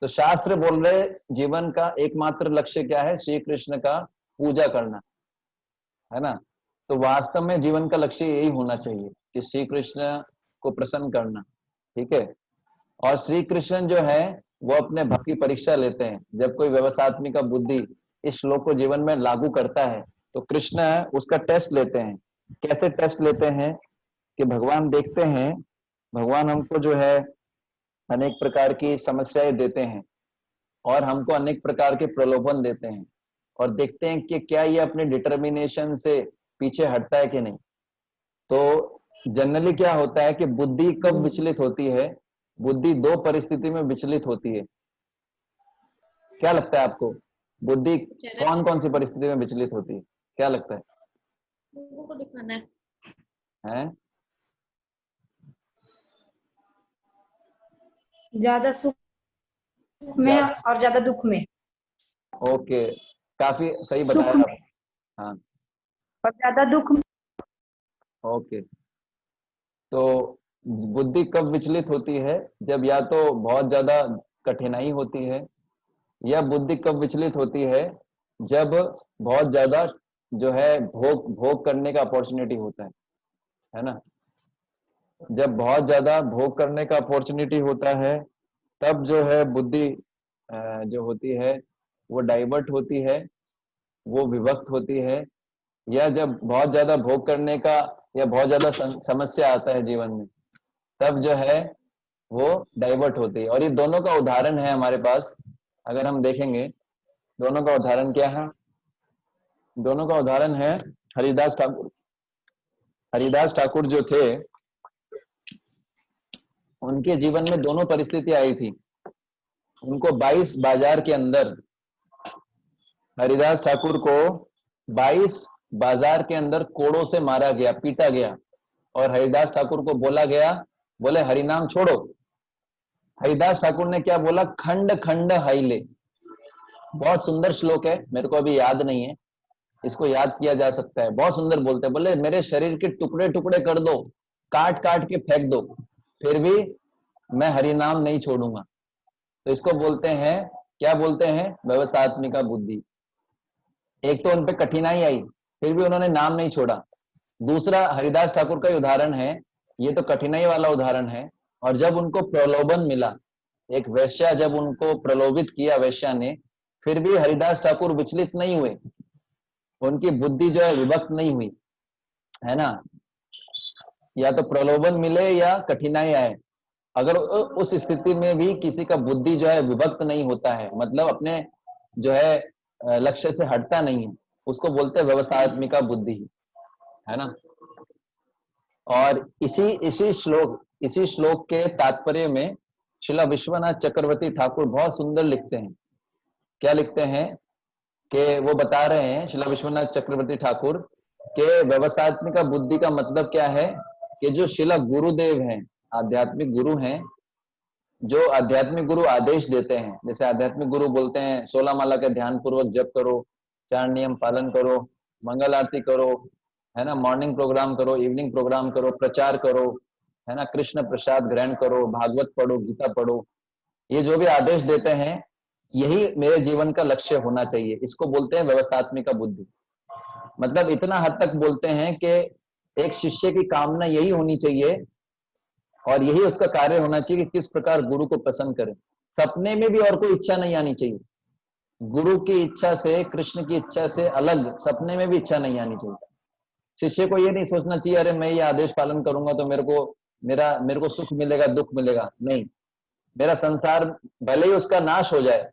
तो शास्त्र बोल रहे जीवन का एकमात्र लक्ष्य क्या है? श्री कृष्ण का पूजा करना, है ना। तो वास्तव में जीवन का लक्ष्य यही होना चाहिए कि श्री कृष्ण को प्रसन्न करना, ठीक है। और श्री कृष्ण जो है वो अपने भक्त की परीक्षा लेते हैं। जब कोई व्यवसायत्मिक का बुद्धि इस श्लोक को जीवन में लागू करता है तो कृष्ण उसका टेस्ट लेते हैं। कैसे टेस्ट लेते हैं कि भगवान देखते हैं, भगवान हमको जो है अनेक प्रकार की समस्याएं देते हैं और हमको अनेक प्रकार के प्रलोभन देते हैं, और देखते हैं कि क्या ये अपने डिटर्मिनेशन से पीछे हटता है कि नहीं। तो जनरली क्या होता है कि बुद्धि कब विचलित होती है? बुद्धि दो परिस्थिति में विचलित होती है। क्या लगता है आपको, बुद्धि कौन कौन सी परिस्थिति में विचलित होती है? क्या लगता है?
लोगों को दिखाना
हैं?
ज्यादा सुख में और ज्यादा दुख में।
ओके, काफी सही
सुख
बताया आप।
में
हाँ,
और ज्यादा दुख में।
ओके। तो बुद्धि कब विचलित होती है? जब या तो बहुत ज्यादा कठिनाई होती है, या बुद्धि कब विचलित होती है? जब बहुत ज्यादा जो है भोग भोग करने का अपॉर्चुनिटी होता है ना। जब बहुत ज्यादा भोग करने का अपॉर्चुनिटी होता है तब जो है बुद्धि जो होती है वो डाइवर्ट होती है, वो विभक्त होती है। या जब बहुत ज्यादा भोग करने का या बहुत ज्यादा समस्या आता है जीवन में, तब जो है वो डाइवर्ट होती है। और ये दोनों का उदाहरण है हमारे पास। अगर हम देखेंगे दोनों का उदाहरण क्या है? दोनों का उदाहरण है हरिदास ठाकुर। हरिदास ठाकुर जो थे उनके जीवन में दोनों परिस्थिति आई थी। उनको 22 बाजार के अंदर, हरिदास ठाकुर को 22 बाजार के अंदर कोड़ों से मारा गया, पीटा गया, और हरिदास ठाकुर को बोला गया, बोले हरिनाम छोड़ो। हरिदास ठाकुर ने क्या बोला? खंड खंड हाइले। बहुत सुंदर श्लोक है, मेरे को अभी याद नहीं है, इसको याद किया जा सकता है। बहुत सुंदर बोलते हैं, बोले मेरे शरीर के टुकड़े टुकड़े कर दो, काट काट के फेंक दो, फिर भी मैं हरिनाम नहीं छोड़ूंगा। तो इसको बोलते हैं, क्या बोलते हैं? व्यवसायत्मिका बुद्धि। एक तो उनपे कठिनाई आई फिर भी उन्होंने नाम नहीं छोड़ा। दूसरा हरिदास ठाकुर का उदाहरण है, ये तो कठिनाई वाला उदाहरण है। और जब उनको प्रलोभन मिला, एक वैश्या जब उनको प्रलोभित किया वैश्या ने, फिर भी हरिदास ठाकुर विचलित नहीं हुए, उनकी बुद्धि जो है विभक्त नहीं हुई, है ना। या तो प्रलोभन मिले या कठिनाई आए, अगर उस स्थिति में भी किसी का बुद्धि जो है विभक्त नहीं होता है, मतलब अपने जो है लक्ष्य से हटता नहीं है, उसको बोलते हैं व्यवसायत्मिका बुद्धि, है ना। और इसी श्लोक के तात्पर्य में श्रीला विश्वनाथ चक्रवर्ती ठाकुर बहुत सुंदर लिखते हैं। क्या लिखते हैं कि वो बता रहे हैं, श्रीला विश्वनाथ चक्रवर्ती ठाकुर, के व्यवसायत्मिका बुद्धि का मतलब क्या है कि जो श्रीला गुरुदेव हैं, आध्यात्मिक गुरु हैं, जो आध्यात्मिक गुरु आदेश देते हैं, जैसे आध्यात्मिक गुरु बोलते हैं 16 माला का ध्यान पूर्वक जप करो, 4 नियम पालन करो, मंगल आरती करो, है ना, मॉर्निंग प्रोग्राम करो, इवनिंग प्रोग्राम करो, प्रचार करो, है ना, कृष्ण प्रसाद ग्रहण करो, भागवत पढ़ो, गीता पढ़ो। ये जो भी आदेश देते हैं, यही मेरे जीवन का लक्ष्य होना चाहिए, इसको बोलते हैं व्यवसायत्मिका बुद्धि। मतलब इतना हद तक बोलते हैं कि एक शिष्य की कामना यही होनी चाहिए और यही उसका कार्य होना चाहिए कि किस प्रकार गुरु को प्रसन्न करे। सपने में भी और कोई इच्छा नहीं आनी चाहिए, गुरु की इच्छा से, कृष्ण की इच्छा से अलग सपने में भी इच्छा नहीं आनी चाहिए। शिष्य को ये नहीं सोचना चाहिए अरे मैं ये आदेश पालन करूंगा तो मेरे को सुख मिलेगा, दुख मिलेगा। नहीं, मेरा संसार भले ही उसका नाश हो जाए,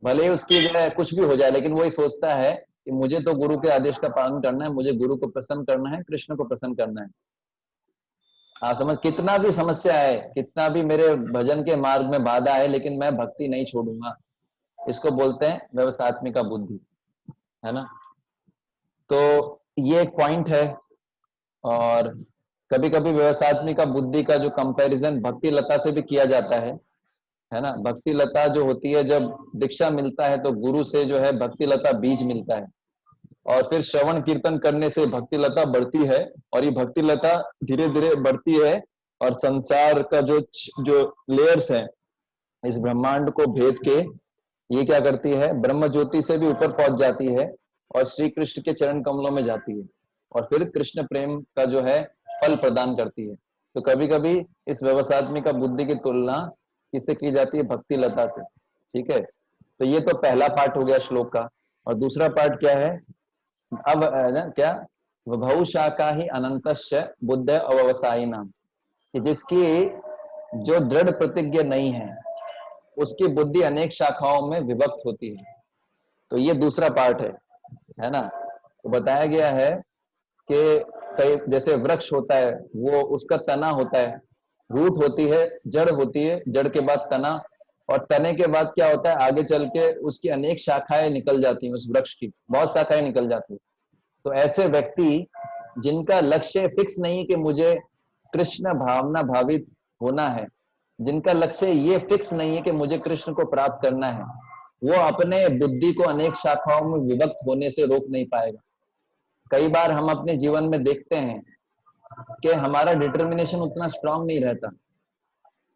भले ही उसकी जो है कुछ भी हो जाए, लेकिन वही सोचता है कि मुझे तो गुरु के आदेश का पालन करना है, मुझे गुरु को प्रसन्न करना है, कृष्ण को प्रसन्न करना है। हाँ, समझ, कितना भी समस्या है, कितना भी मेरे भजन के मार्ग में बाधा है, लेकिन मैं भक्ति नहीं छोड़ूंगा। इसको बोलते हैं व्यवसायत्मिका बुद्धि, है ना। तो ये एक पॉइंट है। और कभी कभी व्यवसायत्मिका बुद्धि का जो कंपैरिजन भक्ति लता से भी किया जाता है ना। भक्ति लता जो होती है, जब दीक्षा मिलता है तो गुरु से जो है भक्ति लता बीज मिलता है, और फिर श्रवण कीर्तन करने से भक्ति लता बढ़ती है, और ये भक्ति लता धीरे धीरे बढ़ती है, और संसार का जो लेयर्स है इस ब्रह्मांड को भेद के ये क्या करती है, ब्रह्म ज्योति से भी ऊपर पहुंच जाती है और श्री कृष्ण के चरण कमलों में जाती है, और फिर कृष्ण प्रेम का जो है फल प्रदान करती है। तो कभी कभी इस व्यवसायत्मिका बुद्धि की तुलना किससे की जाती है, भक्ति लता से। ठीक है, तो ये तो पहला पार्ट हो गया श्लोक का। और दूसरा पार्ट क्या है, अब क्या, विभौ शाखा ही अनंतश्च बुद्ध अव्यवसायी नाम, कि जिसकी जो दृढ़ प्रतिज्ञा नहीं है उसकी बुद्धि अनेक शाखाओं में विभक्त होती है। तो ये दूसरा पार्ट है ना। तो बताया गया है कि कई जैसे वृक्ष होता है, वो उसका तना होता है, रूट होती है, जड़ होती है, जड़ के बाद तना, और तने के बाद क्या होता है, आगे चल के उसकी अनेक शाखाएं निकल जाती हैं, उस वृक्ष की बहुत शाखाएं निकल जाती है। तो ऐसे व्यक्ति जिनका लक्ष्य फिक्स नहीं कि मुझे कृष्ण भावना भावित होना है, जिनका लक्ष्य ये फिक्स नहीं है कि मुझे कृष्ण को प्राप्त करना है, वो अपने बुद्धि को अनेक शाखाओं में विभक्त होने से रोक नहीं पाएगा। कई बार हम अपने जीवन में देखते हैं कि हमारा डिटर्मिनेशन उतना स्ट्रांग नहीं रहता,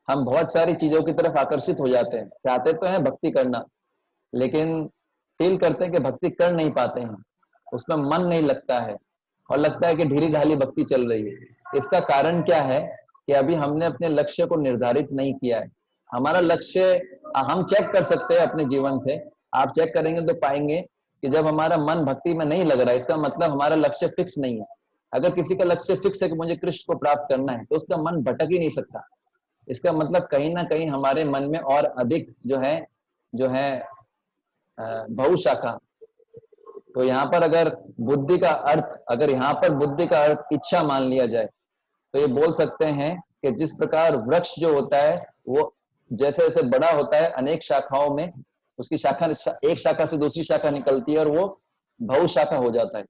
हम बहुत सारी चीजों की तरफ आकर्षित हो जाते हैं, चाहते तो हैं भक्ति करना, लेकिन फील करते हैं कि भक्ति कर नहीं पाते हैं, उसमें मन नहीं लगता है, और लगता है कि ढीली ढाली भक्ति चल रही है। इसका कारण क्या है कि अभी हमने अपने लक्ष्य को निर्धारित नहीं किया है। हमारा लक्ष्य हम चेक कर सकते हैं अपने जीवन से, आप चेक करेंगे तो पाएंगे कि जब हमारा मन भक्ति में नहीं लग रहा है, इसका मतलब हमारा लक्ष्य फिक्स नहीं है। अगर किसी का लक्ष्य फिक्स है कि मुझे कृष्ण को प्राप्त करना है, तो उसका मन भटक ही नहीं सकता। इसका मतलब कहीं ना कहीं हमारे मन में और अधिक जो है बहुशाखा। तो यहाँ पर अगर बुद्धि का अर्थ, अगर यहाँ पर बुद्धि का अर्थ इच्छा मान लिया जाए, तो ये बोल सकते हैं कि जिस प्रकार वृक्ष जो होता है वो जैसे जैसे बड़ा होता है, अनेक शाखाओं में उसकी शाखा, एक शाखा से दूसरी शाखा निकलती है और वो बहुशाखा हो जाता है।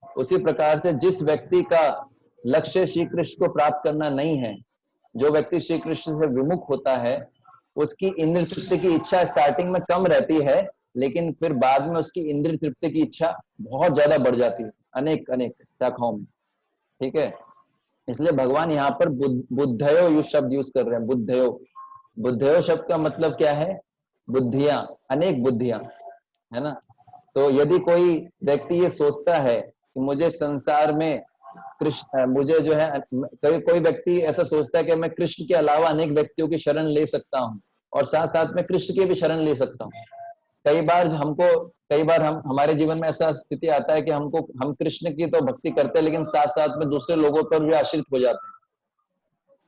उसी प्रकार से जिस व्यक्ति का लक्ष्य श्री कृष्ण को प्राप्त करना नहीं है, जो व्यक्ति श्री कृष्ण से विमुख होता है, उसकी इंद्रिय तृप्ति की इच्छा स्टार्टिंग में कम रहती है, लेकिन फिर बाद में उसकी इंद्रिय तृप्ति की इच्छा बहुत ज्यादा बढ़ जाती है अनेक अनेक शाखाओं में। ठीक है, इसलिए भगवान यहाँ पर बुद्धयो यू शब्द यूज कर रहे हैं। बुद्धयो, बुद्धयो शब्द का मतलब क्या है, बुद्धियां, अनेक बुद्धियां, है ना। तो यदि कोई व्यक्ति ये सोचता है कि मुझे संसार में कृष्ण, मुझे जो है, कोई व्यक्ति ऐसा सोचता है कि मैं कृष्ण के अलावा अनेक व्यक्तियों की शरण ले सकता हूँ और साथ साथ में कृष्ण की भी शरण ले सकता हूँ। कई बार हम हमारे जीवन में ऐसा स्थिति आता है कि हम कृष्ण की तो भक्ति करते हैं, लेकिन साथ साथ में दूसरे लोगों पर भी आश्रित हो जाते हैं।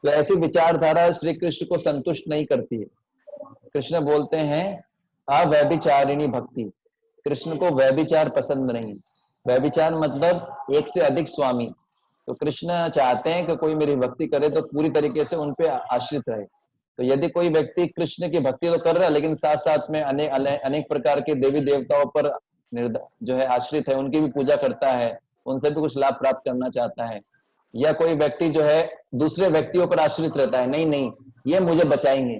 तो ऐसी विचारधारा श्री कृष्ण को संतुष्ट नहीं करती है। कृष्ण बोलते हैं अव्यभिचारिणी भक्ति, कृष्ण को व्यभिचार पसंद नहीं। व्यभिचार मतलब एक से अधिक स्वामी। तो कृष्ण चाहते हैं कि कोई मेरी भक्ति करे तो पूरी तरीके से उन पे आश्रित रहे। तो यदि कोई व्यक्ति कृष्ण की भक्ति तो कर रहा है, लेकिन साथ साथ में अनेक प्रकार के देवी देवताओं पर जो है आश्रित है, उनकी भी पूजा करता है, उनसे भी कुछ लाभ प्राप्त करना चाहता है, या कोई व्यक्ति जो है दूसरे व्यक्तियों पर आश्रित रहता है, नहीं नहीं ये मुझे बचाएंगे,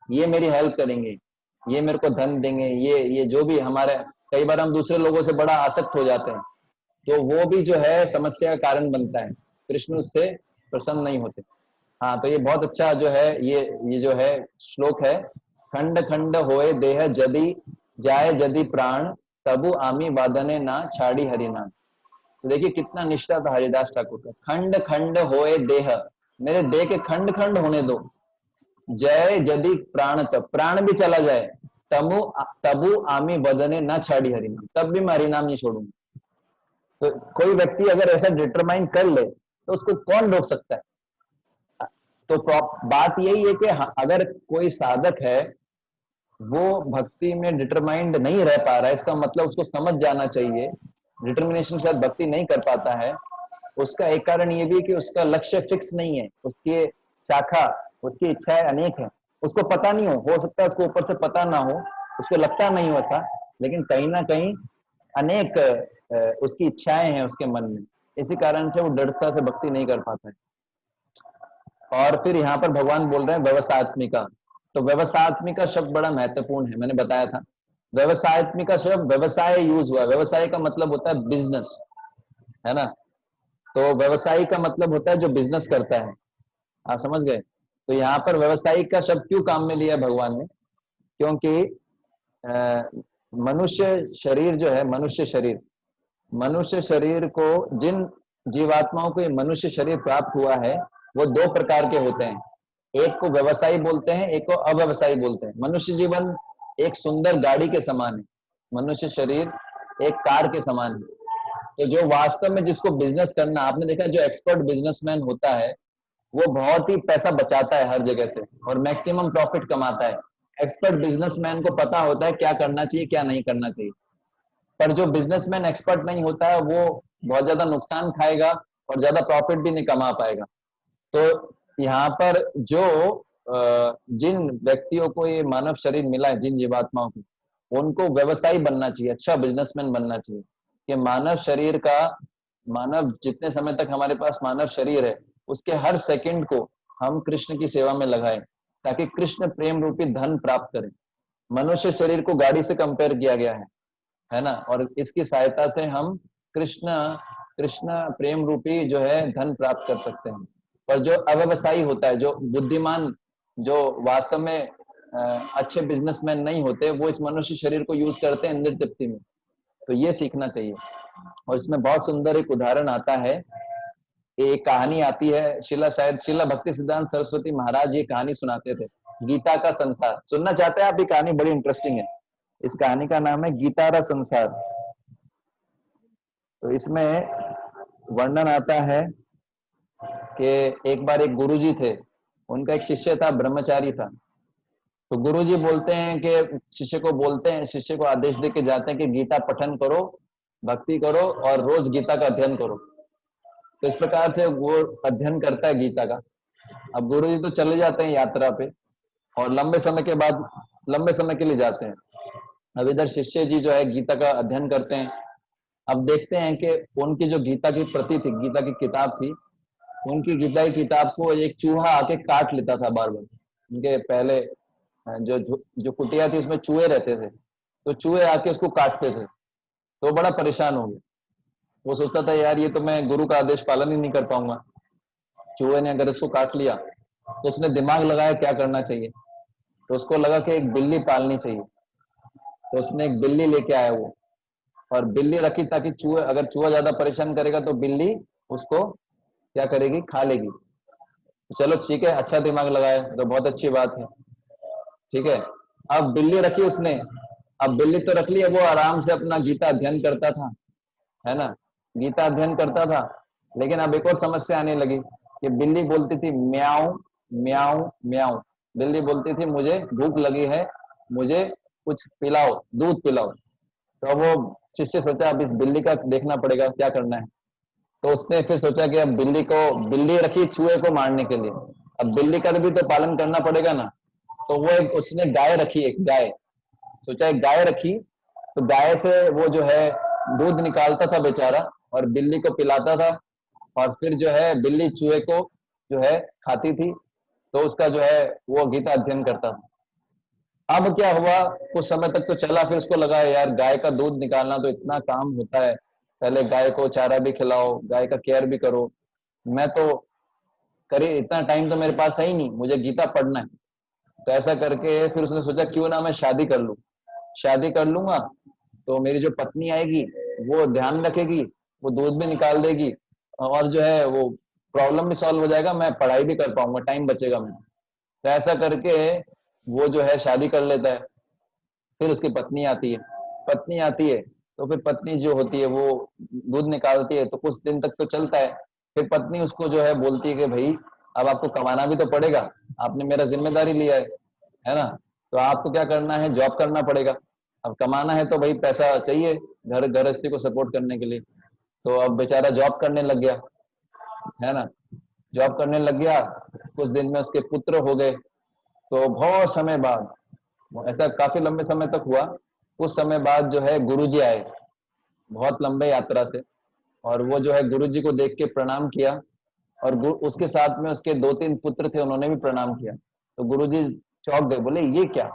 ये मेरी हेल्प करेंगे, ये मेरे को धन देंगे, ये जो भी हमारे, कई बार हम दूसरे लोगों से बड़ा आसक्त हो जाते हैं, तो वो भी जो है समस्या का कारण बनता है। कृष्ण उससे प्रसन्न नहीं होते। हाँ, तो ये बहुत अच्छा जो है ये जो है श्लोक है, खंड खंड होए देह जदि जाए जदि प्राण तबु आमी वादने ना छाड़ी हरिनाम। तो देखिए कितना निष्ठा था हरिदास ठाकुर का। खंड खंड होए देह, मेरे देह के खंड खंड होने दो, जय जदि प्राण, तब प्राण भी चला जाए, तबु आमी वदने ना छाड़ी हरिनाम, तब भी मैं हरिनाम नहीं छोड़ूंगा। तो कोई व्यक्ति अगर ऐसा डिटरमाइन कर ले तो उसको कौन रोक सकता है। तो बात यही है कि अगर कोई साधक है वो भक्ति में डिटरमाइंड नहीं रह पा रहा है, इसका मतलब उसको समझ जाना चाहिए डिटर्मिनेशन से भक्ति नहीं कर पाता है। उसका एक कारण ये भी कि उसका लक्ष्य फिक्स नहीं है, उसकी शाखा, उसकी इच्छाएं अनेक है, उसको पता नहीं हो सकता है उसको ऊपर से पता ना हो, उसको लगता नहीं होता, लेकिन कहीं ना कहीं अनेक उसकी इच्छाएं हैं उसके मन में, इसी कारण से वो दृढ़ता से भक्ति नहीं कर पाता है। और फिर यहाँ पर भगवान बोल रहे हैं व्यवसायत्मिका। तो व्यवसायत्मिका शब्द बड़ा महत्वपूर्ण है, मैंने बताया था। व्यवसायत्मिका शब्द व्यवसाय यूज हुआ, व्यवसाय का मतलब होता है बिजनेस, है ना। तो व्यवसायी का मतलब होता है जो बिजनेस करता है, आप समझ गए। तो यहाँ पर व्यवसायिक का शब्द क्यों काम में लिया है भगवान ने, क्योंकि मनुष्य शरीर जो है, मनुष्य शरीर को जिन जीवात्माओं को ये मनुष्य शरीर प्राप्त हुआ है वो दो प्रकार के होते हैं। एक को व्यवसायी बोलते हैं, एक को अव्यवसायी बोलते हैं। मनुष्य जीवन एक सुंदर गाड़ी के समान है, मनुष्य शरीर एक कार के समान है। तो जो वास्तव में जिसको बिजनेस करना, आपने देखा जो एक्सपर्ट बिजनेसमैन होता है वो बहुत ही पैसा बचाता है हर जगह से और मैक्सिमम प्रॉफिट कमाता है। एक्सपर्ट बिजनेसमैन को पता होता है क्या करना चाहिए क्या नहीं करना चाहिए। पर जो बिजनेसमैन एक्सपर्ट नहीं होता है वो बहुत ज्यादा नुकसान खाएगा और ज्यादा प्रॉफिट भी नहीं कमा पाएगा। तो यहाँ पर जो जिन व्यक्तियों को ये मानव शरीर मिला है, जिन जीवात्माओं को, उनको व्यवसायी बनना चाहिए, अच्छा बिजनेसमैन बनना चाहिए कि मानव शरीर का, मानव जितने समय तक हमारे पास मानव शरीर है उसके हर सेकंड को हम कृष्ण की सेवा में लगाएं ताकि कृष्ण प्रेम रूपी धन प्राप्त करें। मनुष्य शरीर को गाड़ी से कंपेयर किया गया है ना, और इसकी सहायता से हम कृष्ण कृष्ण प्रेम रूपी जो है धन प्राप्त कर सकते हैं। पर जो अव्यवसायी होता है, जो बुद्धिमान, जो वास्तव में अच्छे बिजनेसमैन नहीं होते, वो इस मनुष्य शरीर को यूज करते हैं इंद्रिय तृप्ति में। तो ये सीखना चाहिए। और इसमें बहुत सुंदर एक उदाहरण आता है, एक कहानी आती है, शायद शिला भक्ति सिद्धांत सरस्वती महाराज ये कहानी सुनाते थे, गीता का संसार। सुनना चाहते हैं आप? ये कहानी बड़ी इंटरेस्टिंग है। इस कहानी का नाम है गीता का संसार। तो इसमें वर्णन आता है कि एक बार एक गुरुजी थे, उनका एक शिष्य था, ब्रह्मचारी था। तो गुरुजी बोलते हैं कि शिष्य को आदेश दे के जाते हैं कि गीता पठन करो, भक्ति करो और रोज गीता का अध्ययन करो। तो इस प्रकार से वो अध्ययन करता है गीता का। अब गुरुजी तो चले जाते हैं यात्रा पे और लंबे समय के लिए जाते हैं। अब इधर शिष्य जी जो है गीता का अध्ययन करते हैं। अब देखते हैं कि उनकी जो गीता की प्रति थी, गीता की किताब थी, उनकी गीता की किताब को एक चूहा आके काट लेता था बार बार। उनके पहले जो कुटिया थी उसमें चूहे रहते थे, तो चूहे आके उसको काटते थे। तो बड़ा परेशान हो गया। वो सोचता था यार ये तो मैं गुरु का आदेश पालन ही नहीं कर पाऊंगा, चूहे ने अगर इसको काट लिया। तो उसने दिमाग लगाया क्या करना चाहिए। तो उसको लगा कि एक बिल्ली पालनी चाहिए। तो उसने एक बिल्ली लेके आया वो, और बिल्ली रखी ताकि अगर चूहा ज्यादा परेशान करेगा तो बिल्ली उसको क्या करेगी, खा लेगी। तो चलो ठीक है, अच्छा दिमाग लगाया तो बहुत अच्छी बात है, ठीक है। अब बिल्ली रखी उसने, अब बिल्ली तो रख ली, वो आराम से अपना गीता अध्ययन करता था, है ना, गीता अध्ययन करता था। लेकिन अब एक और समस्या आने लगी कि बिल्ली बोलती थी म्याऊं म्याऊं म्याऊं। बिल्ली बोलती थी मुझे भूख लगी है, मुझे कुछ पिलाओ, दूध पिलाओ। तो वो शिष्य सोचा अब इस बिल्ली का देखना पड़ेगा क्या करना है। तो उसने फिर सोचा कि अब बिल्ली रखी चूहे को मारने के लिए, अब बिल्ली का भी तो पालन करना पड़ेगा ना। तो वो उसने गाय रखी, एक गाय, सोचा एक गाय रखी। तो गाय से वो जो है दूध निकालता था बेचारा और बिल्ली को पिलाता था, और फिर जो है बिल्ली चूहे को जो है खाती थी। तो उसका जो है वो गीता अध्ययन करता था। अब क्या हुआ, कुछ समय तक तो चला, फिर उसको लगा यार गाय का दूध निकालना तो इतना काम होता है, पहले गाय को चारा भी खिलाओ, गाय का केयर भी करो, मैं तो करी इतना टाइम तो मेरे पास है ही नहीं, मुझे गीता पढ़ना है। तो ऐसा करके फिर उसने सोचा क्यों ना मैं शादी कर लूं, शादी कर लूंगा तो मेरी जो पत्नी आएगी वो ध्यान रखेगी, वो दूध भी निकाल देगी और जो है वो प्रॉब्लम भी सॉल्व हो जाएगा, मैं पढ़ाई भी कर पाऊंगा, टाइम बचेगा मेरा। तो ऐसा करके वो जो है शादी कर लेता है। फिर उसकी पत्नी आती है तो फिर पत्नी जो होती है वो दूध निकालती है, तो कुछ दिन तक तो चलता है। फिर पत्नी उसको जो है बोलती है कि भाई अब आपको कमाना भी तो पड़ेगा, आपने मेरा जिम्मेदारी लिया है ना, तो आपको क्या करना है, जॉब करना पड़ेगा। अब कमाना है तो भाई पैसा चाहिए गृहस्थी को सपोर्ट करने के लिए। तो अब बेचारा जॉब करने लग गया, है ना, जॉब करने लग गया। कुछ दिन में उसके पुत्र हो गए। तो बहुत समय बाद, ऐसा काफी लंबे समय तक हुआ, कुछ समय बाद जो है गुरुजी आए बहुत लंबे यात्रा से, और वो जो है गुरुजी को देख के प्रणाम किया और उसके साथ में उसके 2-3 पुत्र थे, उन्होंने भी प्रणाम किया। तो गुरुजी चौंक गए, बोले ये क्या,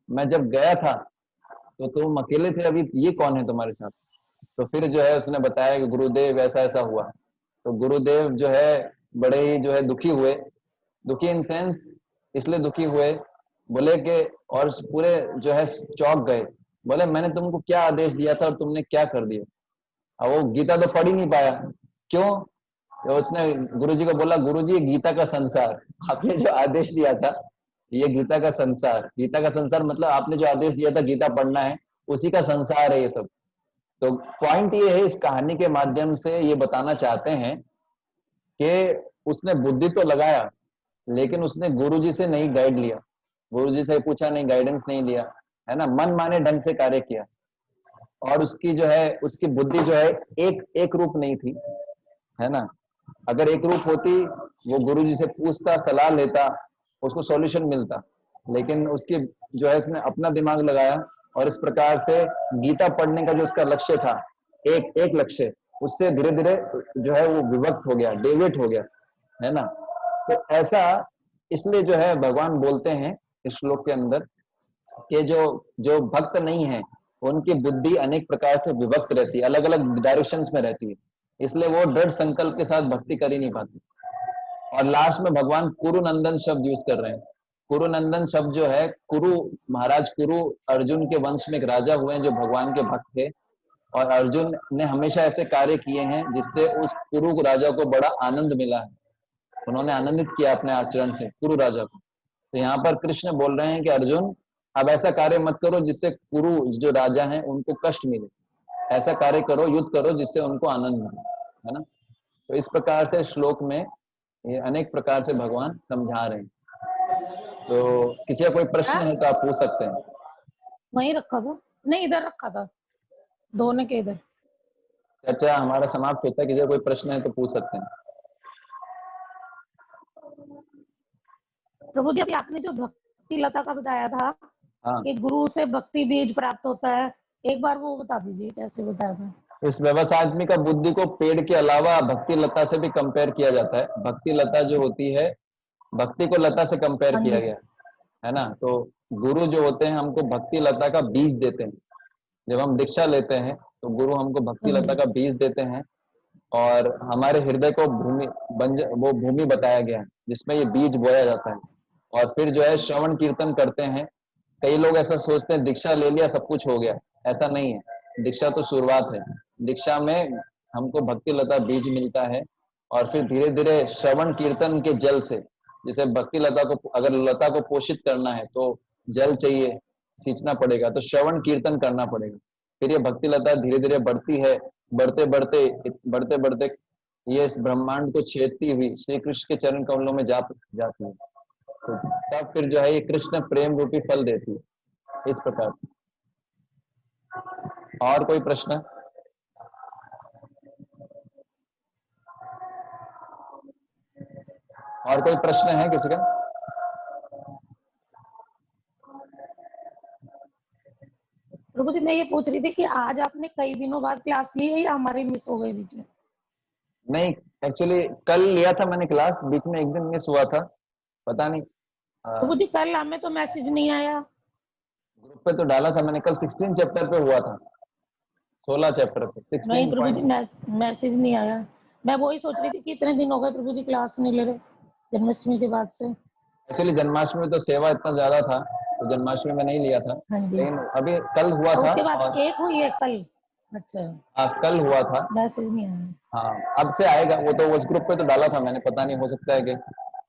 मैं जब गया था तो तुम अकेले थे, अभी ये कौन है तुम्हारे साथ? तो फिर जो है उसने बताया कि गुरुदेव ऐसा ऐसा हुआ। तो गुरुदेव जो है बड़े ही जो है दुखी हुए, दुखी इन सेंस इसलिए दुखी हुए, बोले कि और पूरे जो है चौंक गए, बोले मैंने तुमको क्या आदेश दिया था और तुमने क्या कर दिया? अब वो गीता तो पढ़ ही नहीं पाया। क्यों? तो उसने गुरुजी को बोला, गुरुजी गीता का संसार, आपने जो आदेश दिया था ये गीता का संसार, गीता का संसार मतलब आपने जो आदेश दिया था गीता पढ़ना है, उसी का संसार है ये सब। तो पॉइंट ये है, इस कहानी के माध्यम से ये बताना चाहते हैं कि उसने बुद्धि तो लगाया, लेकिन उसने गुरुजी से नहीं गाइड लिया, गुरुजी से पूछा नहीं, गाइडेंस नहीं लिया, है ना, मन माने ढंग से कार्य किया। और उसकी जो है उसकी बुद्धि जो है एक रूप नहीं थी, है ना। अगर एक रूप होती, वो गुरुजी से पूछता, सलाह लेता, उसको सॉल्यूशन मिलता। लेकिन उसकी जो है उसने अपना दिमाग लगाया और इस प्रकार से गीता पढ़ने का जो उसका लक्ष्य था, एक लक्ष्य, उससे धीरे धीरे जो है वो विभक्त हो गया, डेविएट हो गया, है ना। तो ऐसा इसलिए जो है भगवान बोलते हैं इस श्लोक के अंदर कि जो भक्त नहीं है उनकी बुद्धि अनेक प्रकार से विभक्त रहती है, अलग अलग डायरेक्शंस में रहती है, इसलिए वो दृढ़ संकल्प के साथ भक्ति कर ही नहीं पाती। और लास्ट में भगवान कुरुनंदन शब्द यूज कर रहे हैं। कुरुनंदन शब्द जो है, कुरु महाराज कुरु अर्जुन के वंश में एक राजा हुए हैं जो भगवान के भक्त थे, और अर्जुन ने हमेशा ऐसे कार्य किए हैं जिससे उस कुरु राजा को बड़ा आनंद मिला है, उन्होंने आनंदित किया अपने आचरण से कुरु राजा को। तो यहाँ पर कृष्ण बोल रहे हैं कि अर्जुन अब ऐसा कार्य मत करो जिससे कुरु जो राजा हैं उनको कष्ट मिले, ऐसा कार्य करो, युद्ध करो जिससे उनको आनंद मिले, है ना। तो इस प्रकार से श्लोक में ये अनेक प्रकार से भगवान समझा रहे हैं। तो किसी का कोई प्रश्न है तो आप पूछ सकते हैं।
वहीं रखा था, नहीं इधर रखा था, धोने के इधर।
चर्चा हमारा समाप्त होता है, किसी का कोई प्रश्न है तो पूछ सकते हैं।
प्रभु जी अभी आपने जो भक्ति लता का बताया था,
हाँ,
कि गुरु से भक्ति बीज प्राप्त होता है, एक बार वो बता दीजिए कैसे बताया था।
इस व्यवसायत्मिका बुद्धि को पेड़ के अलावा भक्ति लता से भी कंपेयर किया जाता है। भक्ति लता जो होती है, भक्ति को लता से कंपेयर
हाँ
किया
जी।
गया है ना। तो गुरु जो होते हैं हमको भक्ति लता का बीज देते हैं। जब हम दीक्षा लेते हैं तो गुरु हमको भक्ति लता का बीज देते हैं, और हमारे हृदय को वो भूमि बताया गया है जिसमें ये बीज बोया जाता है। और फिर जो है श्रवण कीर्तन करते हैं। कई लोग ऐसा सोचते हैं दीक्षा ले लिया सब कुछ हो गया, ऐसा नहीं है। दीक्षा तो शुरुआत है, दीक्षा में हमको भक्ति लता बीज मिलता है, और फिर धीरे धीरे श्रवण कीर्तन के जल से, जैसे भक्ति लता को, अगर लता को पोषित करना है तो जल चाहिए, सींचना पड़ेगा, तो श्रवण कीर्तन करना पड़ेगा। फिर ये भक्ति लता धीरे धीरे बढ़ती है, बढ़ते बढ़ते बढ़ते बढ़ते ये इस ब्रह्मांड को छेदती हुई श्री कृष्ण के चरण कमलों में जाती है। तो तब फिर जो है ये कृष्ण प्रेम रूपी फल देती है, इस प्रकार। और कोई प्रश्न? और कोई प्रश्न है किसी का?
प्रभु जी मैं ये पूछ रही थी कि आज आपने कई दिनों बाद क्लास ली है या हमारी मिस हो गई बीच में?
नहीं, एक्चुअली कल लिया था मैंने क्लास, बीच में एक दिन मिस हुआ था, पता नहीं।
प्रभु जी कल हमें तो मैसेज नहीं आया।
ग्रुप पे तो डाला था मैंने, कल 16 चैप्टर पे हुआ था, 16 चैप्टर पे 16
नहीं प्रभु जी
पॉइंट।
मैसेज नहीं आया। मैं वही सोच रही थी कि इतने दिन हो गए प्रभु जी क्लास नहीं ले रहे जन्माष्टमी के बाद से।
एक्चुअली जन्माष्टमी में तो सेवा इतना ज्यादा था तो जन्माष्टमी में नहीं लिया था,
हाँ जी।
लेकिन अभी कल हुआ
और
था।
उसके बाद
और
एक हुई है कल। अच्छा
कल हुआ था।
मैसेज नहीं आया।
हाँ, अब से आएगा वो तो, उस ग्रुप पे तो डाला था मैंने, पता नहीं हो सकता है कि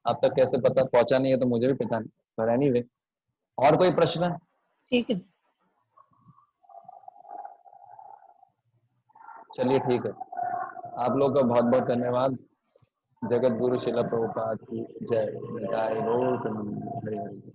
आप तक कैसे पता पहुंचा नहीं है, तो मुझे भी पता नहीं, पर एनीवे। और कोई प्रश्न?
ठीक है।
चलिए ठीक है, आप लोग का बहुत बहुत धन्यवाद। जगत गुरु शिला प्रभुपाद की जय। हरि हरि।